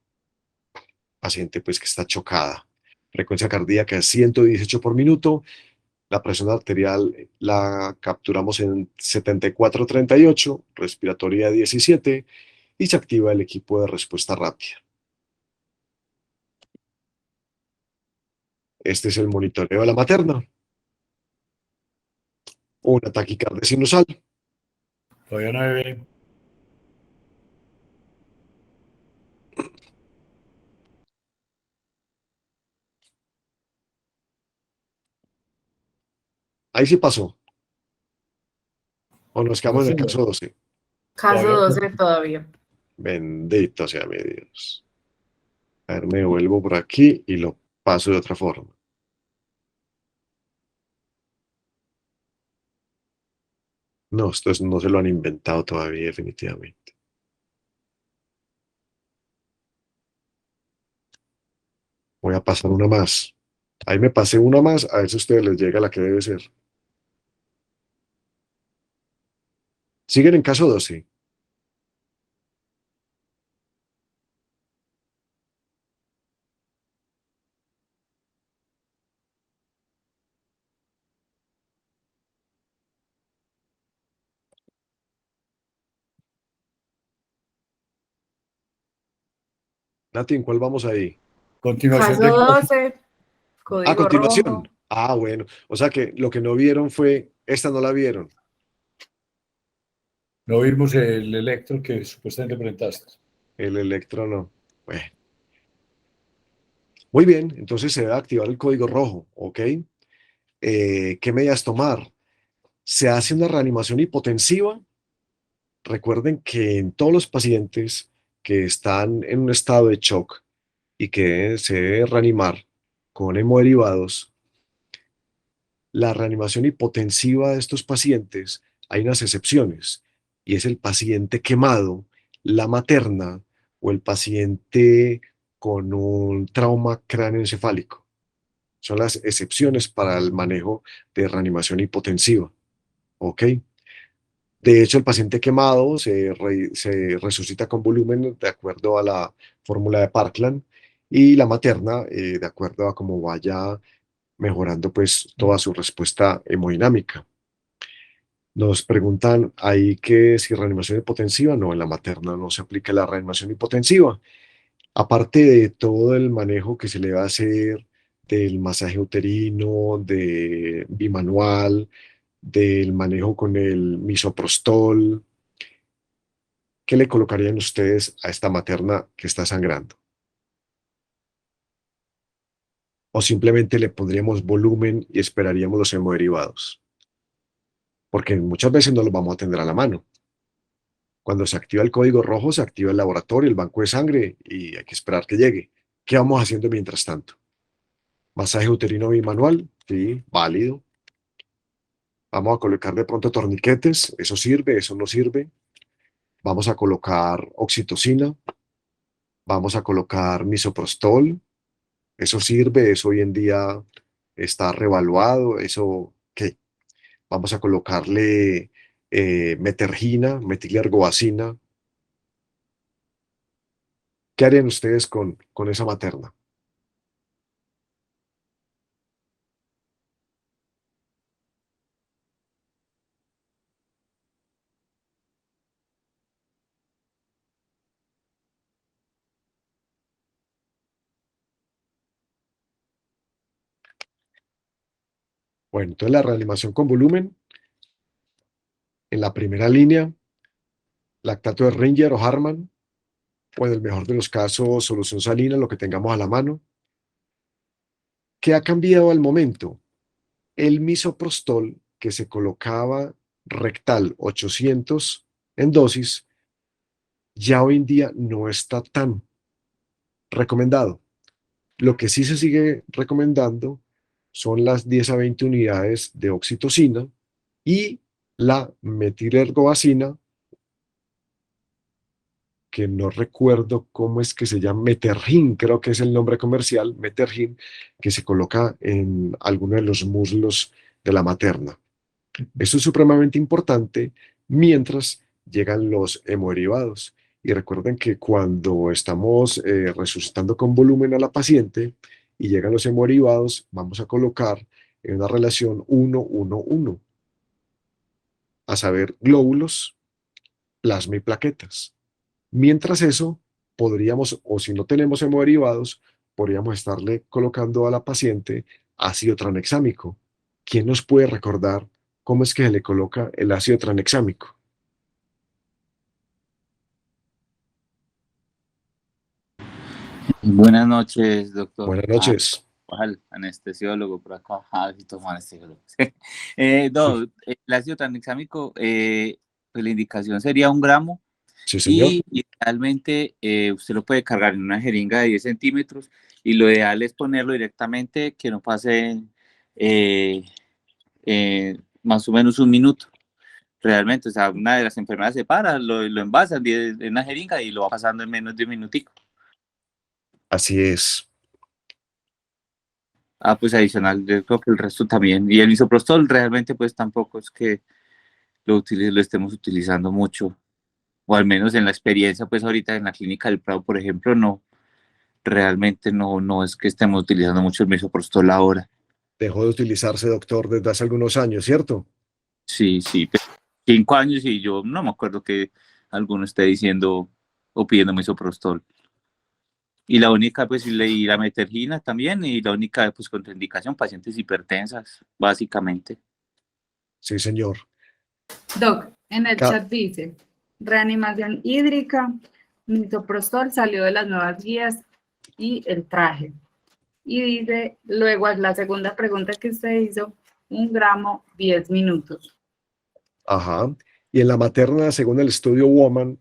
paciente pues que está chocada. Frecuencia cardíaca es 118 por minuto, la presión arterial la capturamos en 74/38, respiratoria 17 y se activa el equipo de respuesta rápida. Este es el monitoreo de la materna. Una taquicardia sinusal. Todavía no ve. Ahí sí pasó. O nos No, quedamos en el señor. caso 12. Caso Todavía no. 12 todavía. Bendito sea mi Dios. A ver, me vuelvo por aquí y lo paso de otra forma. No, no se lo han inventado todavía, definitivamente. Voy a pasar una más. Ahí me pasé una más, a ver si a ustedes les llega la que debe ser. Siguen en caso 12. Nati, ¿en cuál vamos ahí? Continuación Caso del caso. 12, A código continuación. rojo. Ah, bueno. O sea que lo que no vieron fue, esta no la vieron, No vimos el electro que supuestamente presentaste. el electrono. Bueno, muy bien, entonces se debe activar el código rojo, ¿ok? ¿Qué medidas tomar? Se hace una reanimación hipotensiva. Recuerden que en todos los pacientes que están en un estado de shock y que se debe reanimar con hemoderivados, la reanimación hipotensiva de estos pacientes, hay unas excepciones, y es el paciente quemado, la materna o el paciente con un trauma cráneoencefálico. Son las excepciones para el manejo de reanimación hipotensiva. ¿Ok? De hecho, el paciente quemado se resucita con volumen de acuerdo a la fórmula de Parkland y la materna de acuerdo a cómo vaya mejorando pues toda su respuesta hemodinámica. Nos preguntan ahí que si reanimación hipotensiva, no, en la materna no se aplica la reanimación hipotensiva. Aparte de todo el manejo que se le va a hacer del masaje uterino, de bimanual, del manejo con el misoprostol, ¿qué le colocarían ustedes a esta materna que está sangrando? O simplemente le pondríamos volumen y esperaríamos los hemoderivados, porque muchas veces no los vamos a tener a la mano. Cuando se activa el código rojo, se activa el laboratorio, el banco de sangre y hay que esperar que llegue. ¿Qué vamos haciendo mientras tanto? Masaje uterino bimanual, sí, válido. Vamos a colocar de pronto torniquetes, eso sirve, eso no sirve. Vamos a colocar oxitocina, vamos a colocar misoprostol, eso sirve, eso hoy en día está revaluado, eso, ¿qué? Vamos a colocarle metergina, metilergobacina. ¿Qué harían ustedes con esa materna? Bueno, entonces la reanimación con volumen, en la primera línea, lactato de Ringer o Harman, o en el mejor de los casos, solución salina, lo que tengamos a la mano. ¿Qué ha cambiado al momento? El misoprostol que se colocaba rectal 800 en dosis, ya hoy en día no está tan recomendado. Lo que sí se sigue recomendando son las 10 a 20 unidades de oxitocina y la metilergobacina, que no recuerdo cómo es que se llama, Metergin, creo que es el nombre comercial, Metergin, que se coloca en alguno de los muslos de la materna. Esto es supremamente importante mientras llegan los hemoderivados. Y recuerden que cuando estamos resucitando con volumen a la paciente y llegan los hemoderivados, vamos a colocar en una relación 1-1-1, a saber, glóbulos, plasma y plaquetas. Mientras eso, podríamos, o si no tenemos hemoderivados, podríamos estarle colocando a la paciente ácido tranexámico. ¿Quién nos puede recordar cómo es que se le coloca el ácido tranexámico? Buenas noches, doctor. Buenas noches. Al anestesiólogo por acá. Sí, tomo anestesiólogo. No, el ácido tranexámico, pues la indicación sería 1 gramo Sí, señor. y idealmente usted lo puede cargar en una jeringa de 10 centímetros y lo ideal es ponerlo directamente, que no pase más o menos 1 minuto. Realmente, o sea, una de las enfermedades se para, lo envasan en una jeringa y lo va pasando en menos de 1 minutico. Así es. Pues adicional, yo creo que el resto también. Y el misoprostol realmente pues tampoco es que lo estemos utilizando mucho, o al menos en la experiencia pues ahorita en la clínica del Prado, por ejemplo, no, realmente no es que estemos utilizando mucho el misoprostol ahora. Dejó de utilizarse, doctor, desde hace algunos años, ¿cierto? Sí, pero 5 años y yo no me acuerdo que alguno esté diciendo o pidiendo misoprostol. Y la única, pues, y la metergina también, y la única, pues, contraindicación, pacientes hipertensas, básicamente. Sí, señor. Doc, en el chat dice, reanimación hídrica, misoprostol salió de las nuevas guías y el traje. Y dice, luego la segunda pregunta que usted hizo, 1 gramo, 10 minutos. Ajá. Y en la materna, según el estudio Woman,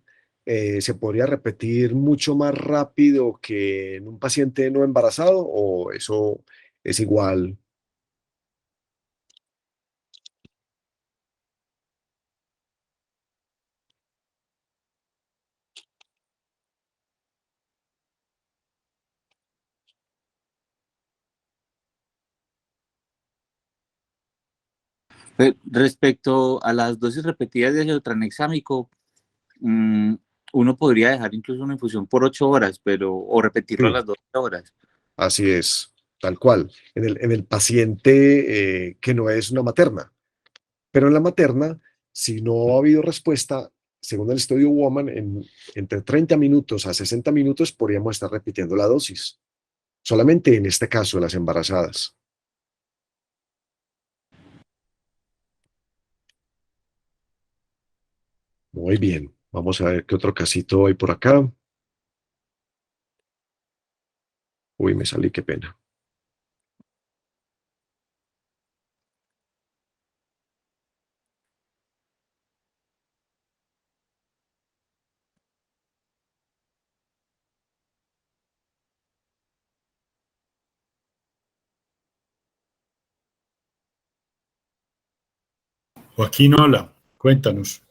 ¿se podría repetir mucho más rápido que en un paciente no embarazado o eso es igual? Respecto a las dosis repetidas de ácido tranexámico, uno podría dejar incluso una infusión por 8 horas, o repetirlo a Sí, las 12 horas. así es, tal cual. En el paciente que no es una materna. Pero en la materna, si no ha habido respuesta, según el estudio Woman, entre 30 minutos a 60 minutos podríamos estar repitiendo la dosis. Solamente en este caso, las embarazadas. Muy bien. Vamos a ver qué otro casito hay por acá. Uy, me salí, qué pena. Joaquín, hola, cuéntanos.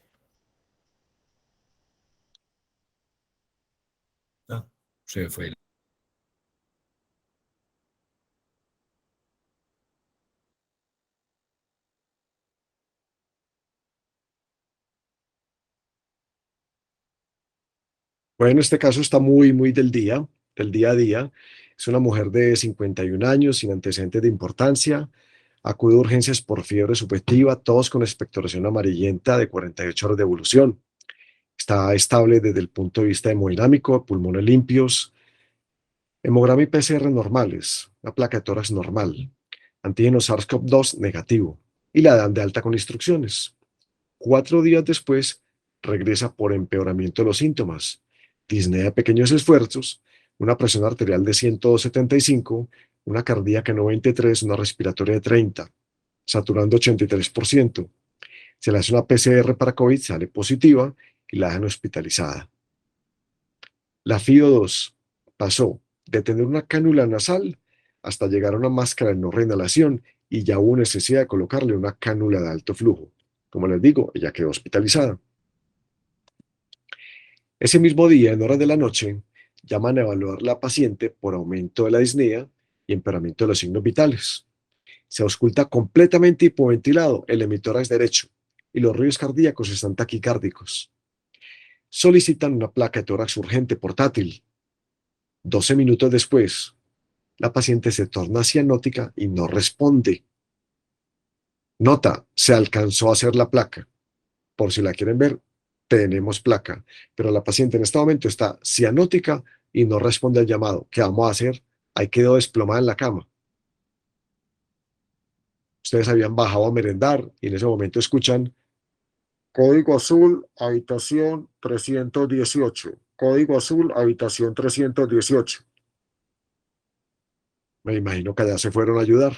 Se fue. Bueno, este caso está muy, muy del día a día. Es una mujer de 51 años, sin antecedentes de importancia. Acude a urgencias por fiebre subjetiva, todos con expectoración amarillenta de 48 horas de evolución. Está estable desde el punto de vista hemodinámico, pulmones limpios, hemograma y PCR normales, una placa de tórax normal. antígeno SARS-CoV-2 negativo, y la dan de alta con instrucciones. 4 días después, regresa por empeoramiento de los síntomas, disnea de pequeños esfuerzos, una presión arterial de 175, una cardíaca de 93, una respiratoria de 30, saturando 83%. Se le hace una PCR para COVID, sale positiva y la dejan hospitalizada. La FIO2 pasó de tener una cánula nasal hasta llegar a una máscara de no reinhalación y ya hubo necesidad de colocarle una cánula de alto flujo. Como les digo, ella quedó hospitalizada. Ese mismo día, en horas de la noche, llaman a evaluar a la paciente por aumento de la disnea y empeoramiento de los signos vitales. Se ausculta completamente hipoventilado el hemitórax derecho y los ruidos cardíacos están taquicárdicos. Solicitan una placa de tórax urgente portátil. 12 minutos después, la paciente se torna cianótica y no responde. Nota, se alcanzó a hacer la placa. Por si la quieren ver, tenemos placa, pero la paciente en este momento está cianótica y no responde al llamado. ¿Qué vamos a hacer? Ahí quedó desplomada en la cama. Ustedes habían bajado a merendar y en ese momento escuchan código azul, habitación 318. Código azul, habitación 318. Me imagino que allá se fueron a ayudar.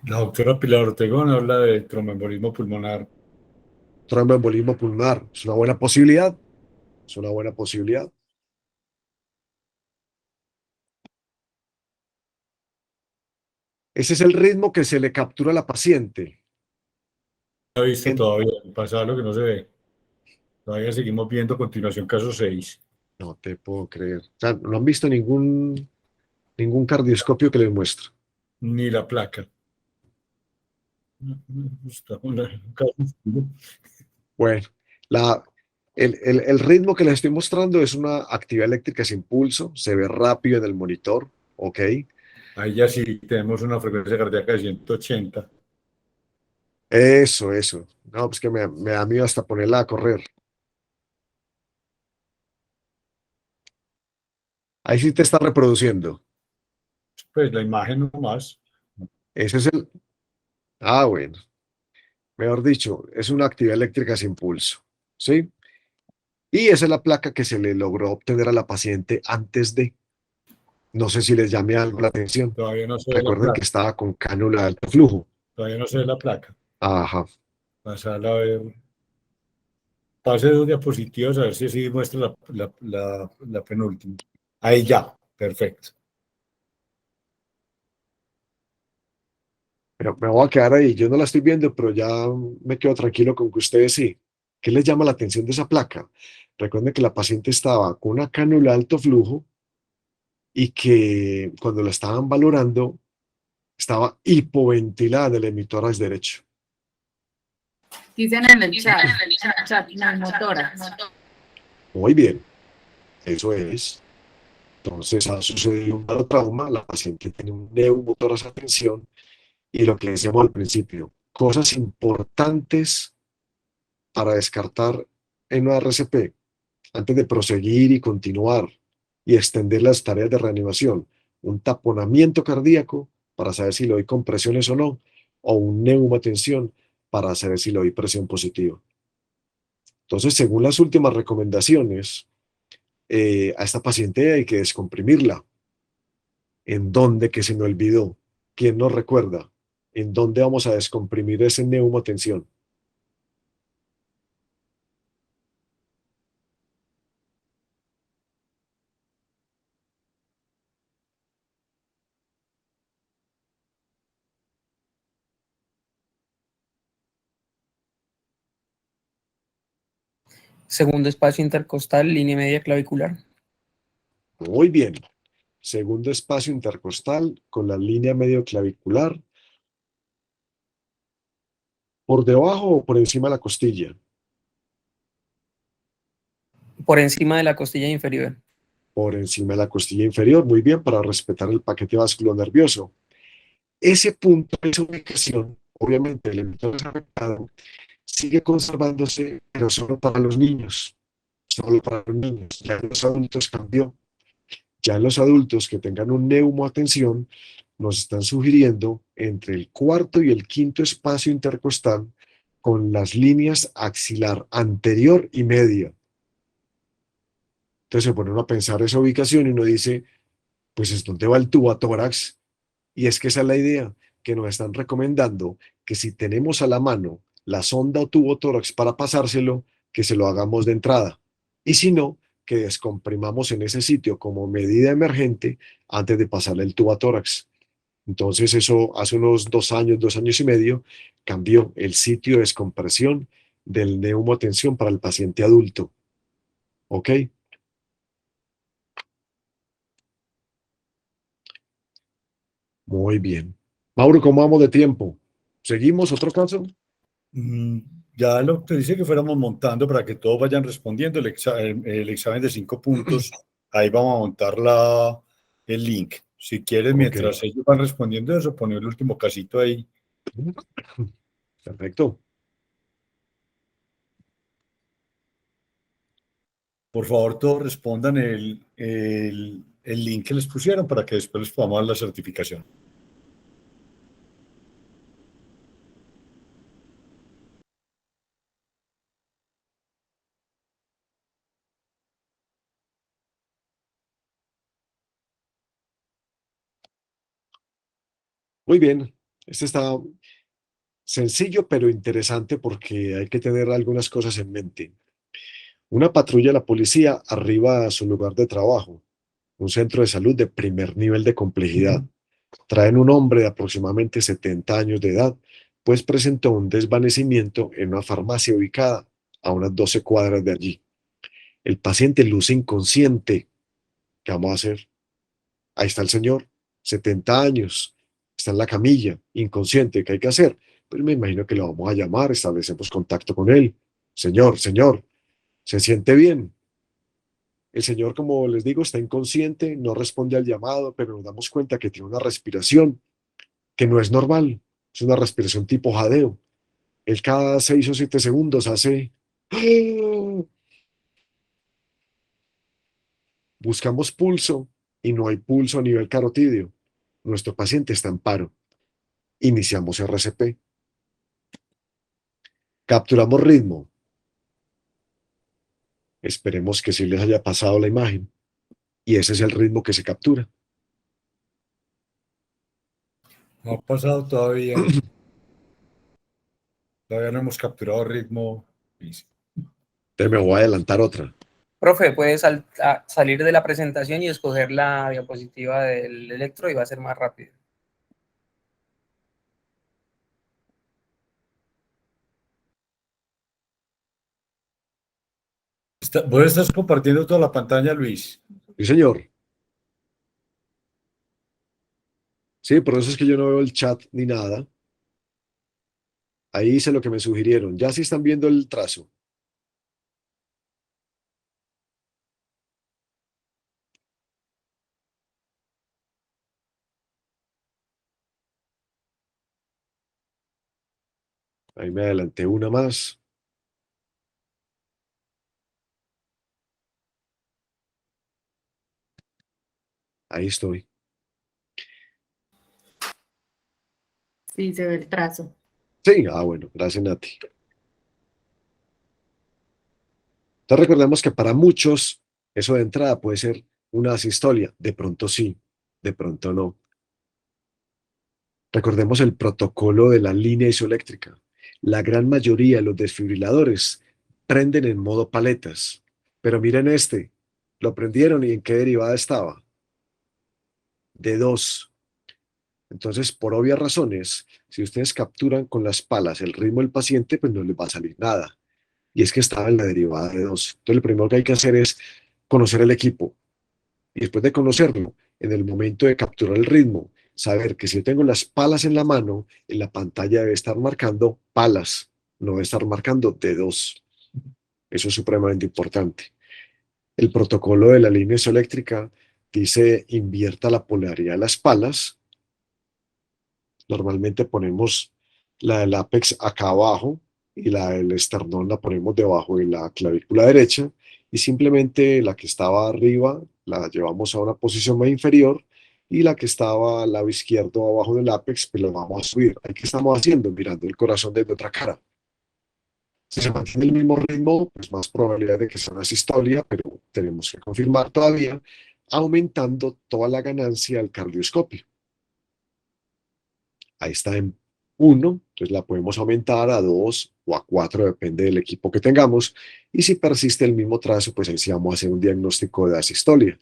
La doctora Pilar Ortegón habla de tromboembolismo pulmonar. Tromboembolismo pulmonar. Es una buena posibilidad. Es una buena posibilidad. Ese es el ritmo que se le captura a la paciente. No he visto En- todavía, pasado lo que no se ve. Todavía seguimos viendo a continuación caso 6. No te puedo creer. O sea, no han visto ningún cardioscopio que les muestre. Ni la placa. Está caso. Bueno, el ritmo que les estoy mostrando es una actividad eléctrica sin pulso. Se ve rápido en el monitor. Ok. Ahí ya sí tenemos una frecuencia cardíaca de 180. Eso, eso. No, pues que me da miedo hasta ponerla a correr. Ahí sí te está reproduciendo. Pues la imagen nomás. Ese es el. Ah, bueno. Mejor dicho, es una actividad eléctrica sin pulso. ¿Sí? Y esa es la placa que se le logró obtener a la paciente antes de. No sé si les llame algo la atención. Todavía no se ve la Recuerden que placa. estaba con cánula de alto flujo. Todavía no se ve la placa. Ajá. Pasarla a ver. Pase 2 diapositivas a ver si así muestra la penúltima. Ahí ya. Perfecto. Pero me voy a quedar ahí. Yo no la estoy viendo, pero ya me quedo tranquilo con que ustedes sí. ¿Qué les llama la atención de esa placa? Recuerden que la paciente estaba con una cánula de alto flujo y que cuando la estaban valorando estaba hipoventilada del hemitórax derecho. Dicen en el chat, neumotórax. Muy bien, eso es. Entonces ha sucedido un barotrauma, la paciente tiene un neumotórax a tensión y lo que decíamos al principio, cosas importantes para descartar en una RCP antes de proseguir y continuar y extender las tareas de reanimación. Un taponamiento cardíaco para saber si le doy compresiones o no, o un neumotensión para saber si le doy presión positiva. Entonces, según las últimas recomendaciones, a esta paciente hay que descomprimirla. ¿En dónde que se me olvidó? ¿Quién nos recuerda? ¿En dónde vamos a descomprimir ese neumotensión? Segundo espacio intercostal, línea media clavicular. Muy bien. Segundo espacio intercostal con la línea medio clavicular. ¿Por debajo o por encima de la costilla? Por encima de la costilla inferior. Por encima de la costilla inferior. Muy bien, para respetar el paquete vasculonervioso. Ese punto, esa ubicación, obviamente el hemitórax afectado, sigue conservándose, pero solo para los niños. Solo para los niños. Ya en los adultos cambió. Ya en los adultos que tengan un neumoatención, nos están sugiriendo entre el cuarto y el quinto espacio intercostal con las líneas axilar anterior y media. Entonces se pone uno a pensar esa ubicación y uno dice, pues es donde va el tubatórax. Y es que esa es la idea, que nos están recomendando que si tenemos a la mano la sonda o tubotórax para pasárselo, que se lo hagamos de entrada. Y si no, que descomprimamos en ese sitio como medida emergente antes de pasarle el tubatórax. Entonces eso hace unos 2 años, 2 años y medio, cambió el sitio de descompresión del neumotensión para el paciente adulto. ¿Ok? Muy bien. Mauro, ¿cómo vamos de tiempo? ¿Seguimos otro caso? Mm, Ya lo que dice que fuéramos montando para que todos vayan respondiendo el examen de 5 puntos. Ahí vamos a montar el link. Si quieres, Ok. mientras ellos van respondiendo eso, poner el último casito ahí. Perfecto. Por favor, todos respondan el link que les pusieron para que después les podamos dar la certificación. Muy bien. Este está sencillo, pero interesante porque hay que tener algunas cosas en mente. Una patrulla de la policía arriba a su lugar de trabajo, un centro de salud de primer nivel de complejidad. Traen un hombre de aproximadamente 70 años de edad, pues presentó un desvanecimiento en una farmacia ubicada a unas 12 cuadras de allí. El paciente luce inconsciente. ¿Qué vamos a hacer? Ahí está el señor, 70 años, está en la camilla, inconsciente. ¿Qué hay que hacer? Pues me imagino que lo vamos a llamar, establecemos contacto con él. Señor, señor, ¿se siente bien? El señor, como les digo, está inconsciente, no responde al llamado, pero nos damos cuenta que tiene una respiración que no es normal. Es una respiración tipo jadeo. Él cada 6 o 7 segundos hace... Buscamos pulso y no hay pulso a nivel carotídeo. Nuestro paciente está en paro. Iniciamos RCP. Capturamos ritmo. Esperemos que sí les haya pasado la imagen. Y ese es el ritmo que se captura. No ha pasado todavía. Todavía no hemos capturado ritmo. Entonces me voy a adelantar otra. Profe, puede salir de la presentación y escoger la diapositiva del electro y va a ser más rápido. ¿Vos estás compartiendo toda la pantalla, Luis? Sí, señor. Sí, por eso es que yo no veo el chat ni nada. Ahí hice lo que me sugirieron. Ya sí están viendo el trazo. Ahí me adelanté una más. Ahí estoy. Sí, se ve el trazo. Sí, bueno, gracias, Nati. Entonces recordemos que para muchos eso de entrada puede ser una asistolia. De pronto sí, de pronto no. Recordemos el protocolo de la línea isoeléctrica. La gran mayoría de los desfibriladores prenden en modo paletas. Pero miren este, lo prendieron y en qué derivada estaba. De 2. Entonces, por obvias razones, si ustedes capturan con las palas el ritmo del paciente, pues no les va a salir nada. Y es que estaba en la derivada de 2. Entonces, lo primero que hay que hacer es conocer el equipo. Y después de conocerlo, en el momento de capturar el ritmo, saber que si yo tengo las palas en la mano, en la pantalla debe estar marcando palas, no debe estar marcando D2. Eso es supremamente importante. El protocolo de la línea isoeléctrica dice invierta la polaridad de las palas. Normalmente ponemos la del ápex acá abajo y la del esternón la ponemos debajo de la clavícula derecha y simplemente la que estaba arriba la llevamos a una posición más inferior y la que estaba al lado izquierdo abajo del ápex, pues la vamos a subir. ¿Ahí qué estamos haciendo? Mirando el corazón desde otra cara. Si se mantiene el mismo ritmo, pues más probabilidad de que sea una sistolia, pero tenemos que confirmar todavía, aumentando toda la ganancia al cardioscopio. Ahí está en 1, entonces la podemos aumentar a 2 o a 4, depende del equipo que tengamos. Y si persiste el mismo trazo, pues ahí sí vamos a hacer un diagnóstico de asistolia.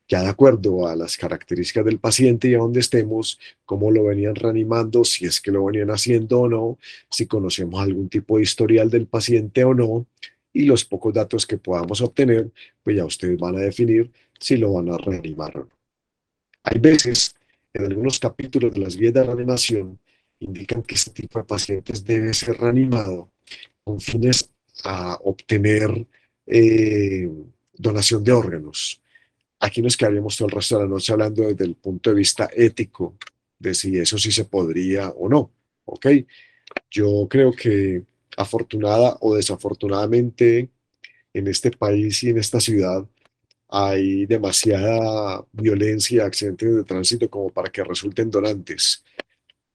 Ya de acuerdo a las características del paciente y a dónde estemos, cómo lo venían reanimando, si es que lo venían haciendo o no, si conocemos algún tipo de historial del paciente o no, y los pocos datos que podamos obtener, pues ya ustedes van a definir si lo van a reanimar o no. Hay veces, en algunos capítulos de las guías de reanimación, indican que este tipo de pacientes debe ser reanimado con fines a obtener eh, donación de órganos. Aquí nos quedaríamos todo el resto de la noche hablando desde el punto de vista ético de si eso sí se podría o no. ¿Ok? Yo creo que afortunada o desafortunadamente en este país y en esta ciudad hay demasiada violencia y accidentes de tránsito como para que resulten donantes,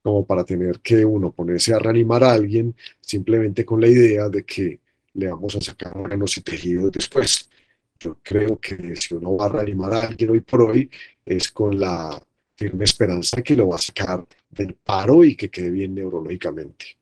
como para tener que uno ponerse a reanimar a alguien simplemente con la idea de que le vamos a sacar órganos y tejidos después. Yo creo que si uno va a reanimar a alguien hoy por hoy es con la firme esperanza de que lo va a sacar del paro y que quede bien neurológicamente.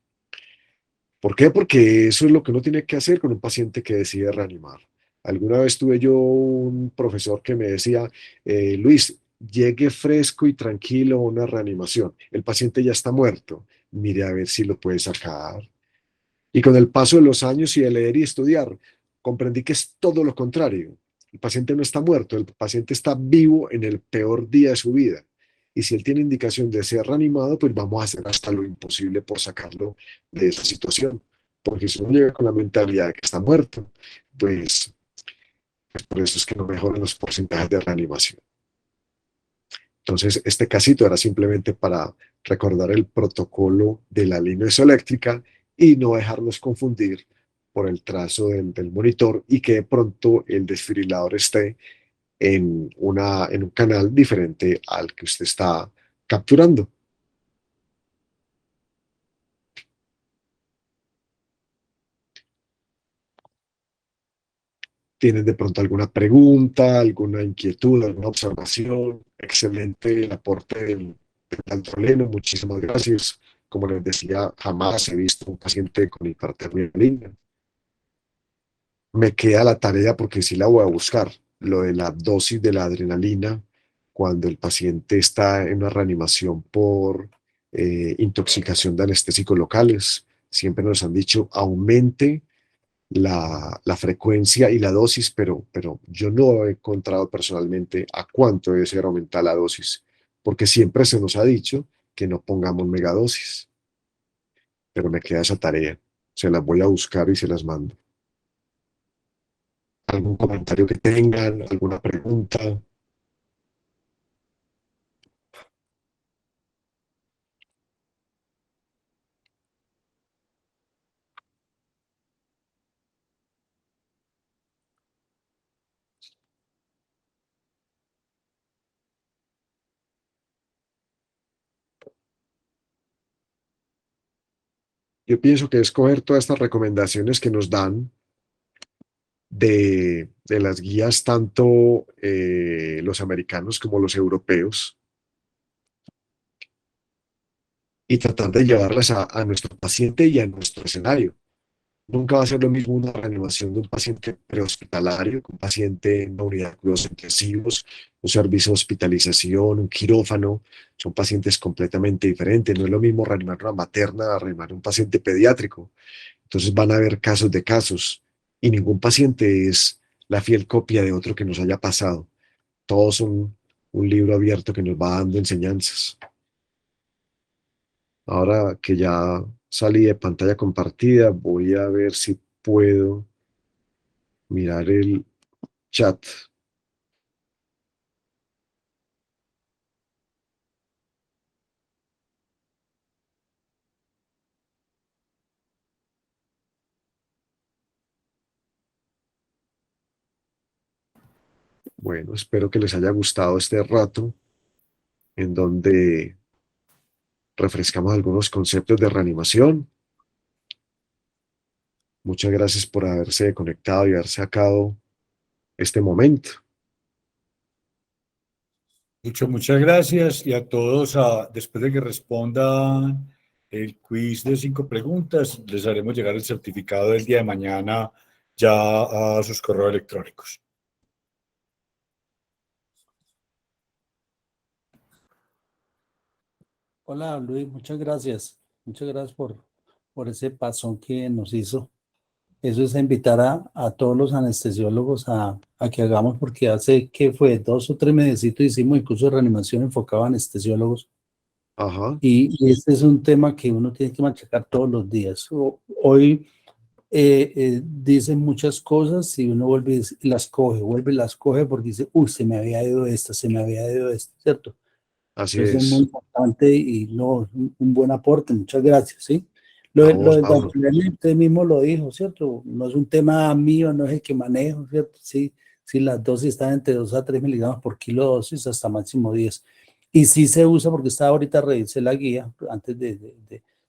¿Por qué? Porque eso es lo que uno tiene que hacer con un paciente que decide reanimar. Alguna vez tuve yo un profesor que me decía, Luis, llegue fresco y tranquilo a una reanimación. El paciente ya está muerto. Mire a ver si lo puede sacar. Y con el paso de los años y de leer y estudiar, comprendí que es todo lo contrario. El paciente no está muerto, el paciente está vivo en el peor día de su vida. Y si él tiene indicación de ser reanimado, pues vamos a hacer hasta lo imposible por sacarlo de esa situación. Porque si uno llega con la mentalidad de que está muerto, pues por eso es que no mejoran los porcentajes de reanimación. Entonces, este casito era simplemente para recordar el protocolo de la línea isoeléctrica y no dejarlos confundir por el trazo del monitor y que de pronto el desfibrilador esté en un canal diferente al que usted está capturando. ¿Tienes de pronto alguna pregunta, alguna inquietud, alguna observación? Excelente el aporte del Androleno, muchísimas gracias. Como les decía, jamás he visto un paciente con hipertermia. Me queda la tarea porque sí la voy a buscar, lo de la dosis de la adrenalina cuando el paciente está en una reanimación por intoxicación de anestésicos locales. Siempre nos han dicho aumente la frecuencia y la dosis, pero yo no he encontrado personalmente a cuánto debe ser aumentar la dosis, porque siempre se nos ha dicho que no pongamos megadosis, pero me queda esa tarea. Se las voy a buscar y se las mando. ¿Algún comentario que tengan? ¿Alguna pregunta? Yo pienso que escoger todas estas recomendaciones que nos dan de las guías, tanto los americanos como los europeos, y tratar de llevarlas a nuestro paciente y a nuestro escenario. Nunca va a ser lo mismo una reanimación de un paciente prehospitalario, que un paciente en una unidad de cuidados intensivos, un servicio de hospitalización, un quirófano. Son pacientes completamente diferentes. No es lo mismo reanimar una materna a reanimar un paciente pediátrico. Entonces van a haber casos de casos y ningún paciente es la fiel copia de otro que nos haya pasado. Todos son un libro abierto que nos va dando enseñanzas. Ahora que ya salí de pantalla compartida, voy a ver si puedo mirar el chat. Bueno, espero que les haya gustado este rato en donde refrescamos algunos conceptos de reanimación. Muchas gracias por haberse conectado y haber sacado este momento. Muchas gracias y a todos, después de que respondan el quiz de 5 preguntas, les haremos llegar el certificado del día de mañana ya a sus correos electrónicos. Hola Luis, muchas gracias. Muchas gracias por ese pasón que nos hizo. Eso es invitar a todos los anestesiólogos a que hagamos, porque hace que fue 2 o 3 meses hicimos el curso de reanimación enfocado a anestesiólogos. Ajá. Y este es un tema que uno tiene que machacar todos los días. Hoy dicen muchas cosas y uno vuelve y las coge porque dice, uy, se me había ido esta, ¿cierto? Así Entonces es muy es. importante y no, un buen aporte, muchas gracias, ¿sí? Lo Vamos, de Mauro. usted mismo lo dijo, ¿cierto? No es un tema mío, no es el que manejo, ¿cierto? Sí, sí, las dosis están entre 2 a 3 miligramos por kilo de dosis hasta máximo 10. Y sí se usa, porque estaba ahorita revisé la guía, antes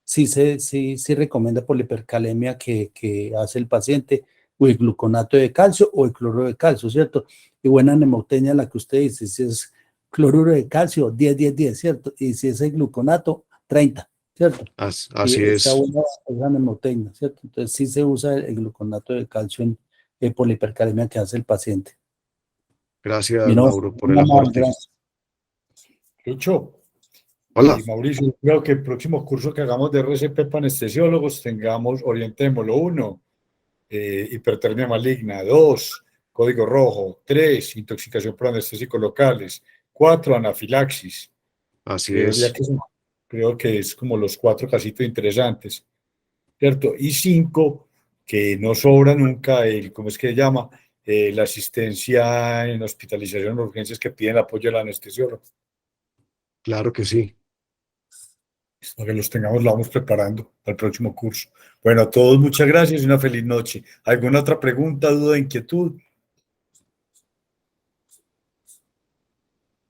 sí recomienda por la hipercalemia que hace el paciente, o el gluconato de calcio o el cloruro de calcio, ¿cierto? Y buena nemotecnia la que usted dice, si es cloruro de calcio, 10, ¿cierto? Y si es el gluconato, 30, ¿cierto? Y Así está es. buena esa nemotecnia, ¿cierto? Entonces sí se usa el gluconato de calcio por la hipercalemia que hace el paciente. Gracias, No, Mauro, por el aporte. gracias. Lucho Hola. y Mauricio, creo que el próximo curso que hagamos de RCP para anestesiólogos orientémoslo. 1, hipertermia maligna. 2, código rojo. 3, intoxicación por anestésicos locales. 4, anafilaxis. Así es. Creo que es como los 4 casitos interesantes, ¿cierto? Y 5, que no sobra nunca, ¿cómo es que se llama? La asistencia en hospitalización o urgencias que piden apoyo del anestesiólogo. Claro que sí. Para que los tengamos, lo vamos preparando para el próximo curso. Bueno, a todos muchas gracias y una feliz noche. ¿Alguna otra pregunta, duda, inquietud?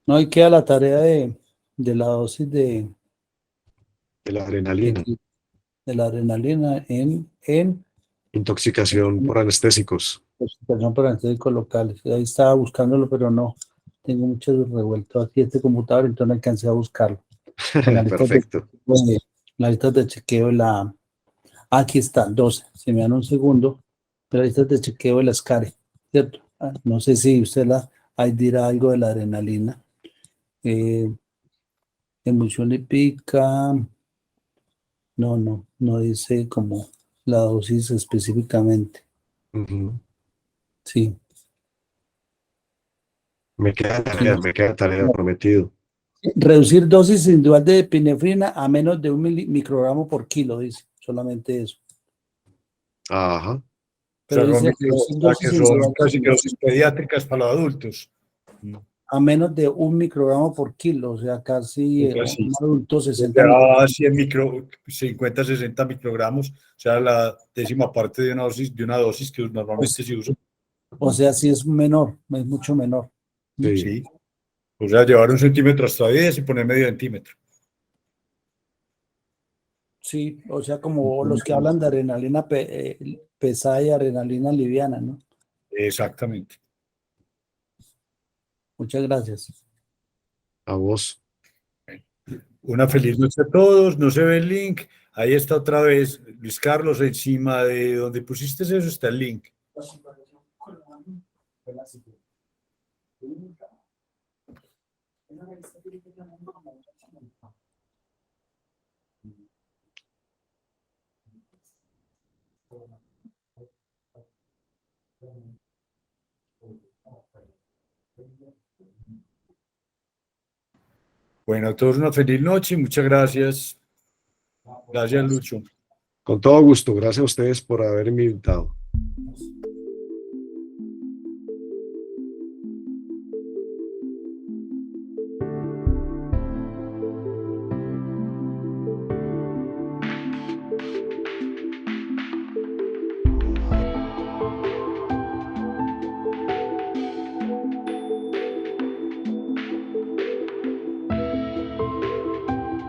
No, y queda la tarea de la dosis de La adrenalina. la adrenalina en Intoxicación por anestésicos. hospitalización por anestésicos locales. Ahí estaba buscándolo, pero no. Tengo mucho revuelto aquí este computador, entonces no alcancé a buscarlo. Perfecto. La lista de chequeo de la... Aquí está, 12. Si me dan un segundo. La lista de chequeo de la SCARE, ¿cierto? No sé si usted ahí dirá algo de la adrenalina. Emulsión lipídica. No dice como la dosis específicamente. Ujú. Sí. Me queda tarea prometido. Reducir dosis individual de epinefrina a menos de 1 microgramo por kilo, dice. Solamente eso. Ajá. Pero dice que son casi que dosis pediátricas para los adultos. a menos de 1 microgramo por kilo, o sea, casi un adulto 60 microgramos. 50, 60 microgramos, o sea, la décima parte de una dosis que normalmente se usa. O sea, sí es menor, es mucho menor. Sí. O sea, llevar 1 centímetro hasta 10 y poner medio centímetro. Sí, o sea, como los que hablan de adrenalina pesada y adrenalina liviana, ¿no? Exactamente. Muchas gracias. A vos. Una feliz noche a todos. No se ve el link. Ahí está otra vez, Luis Carlos, encima de donde pusiste eso está el link. Bueno, a todos una feliz noche y muchas gracias. Gracias, Lucho. Con todo gusto. Gracias a ustedes por haberme invitado.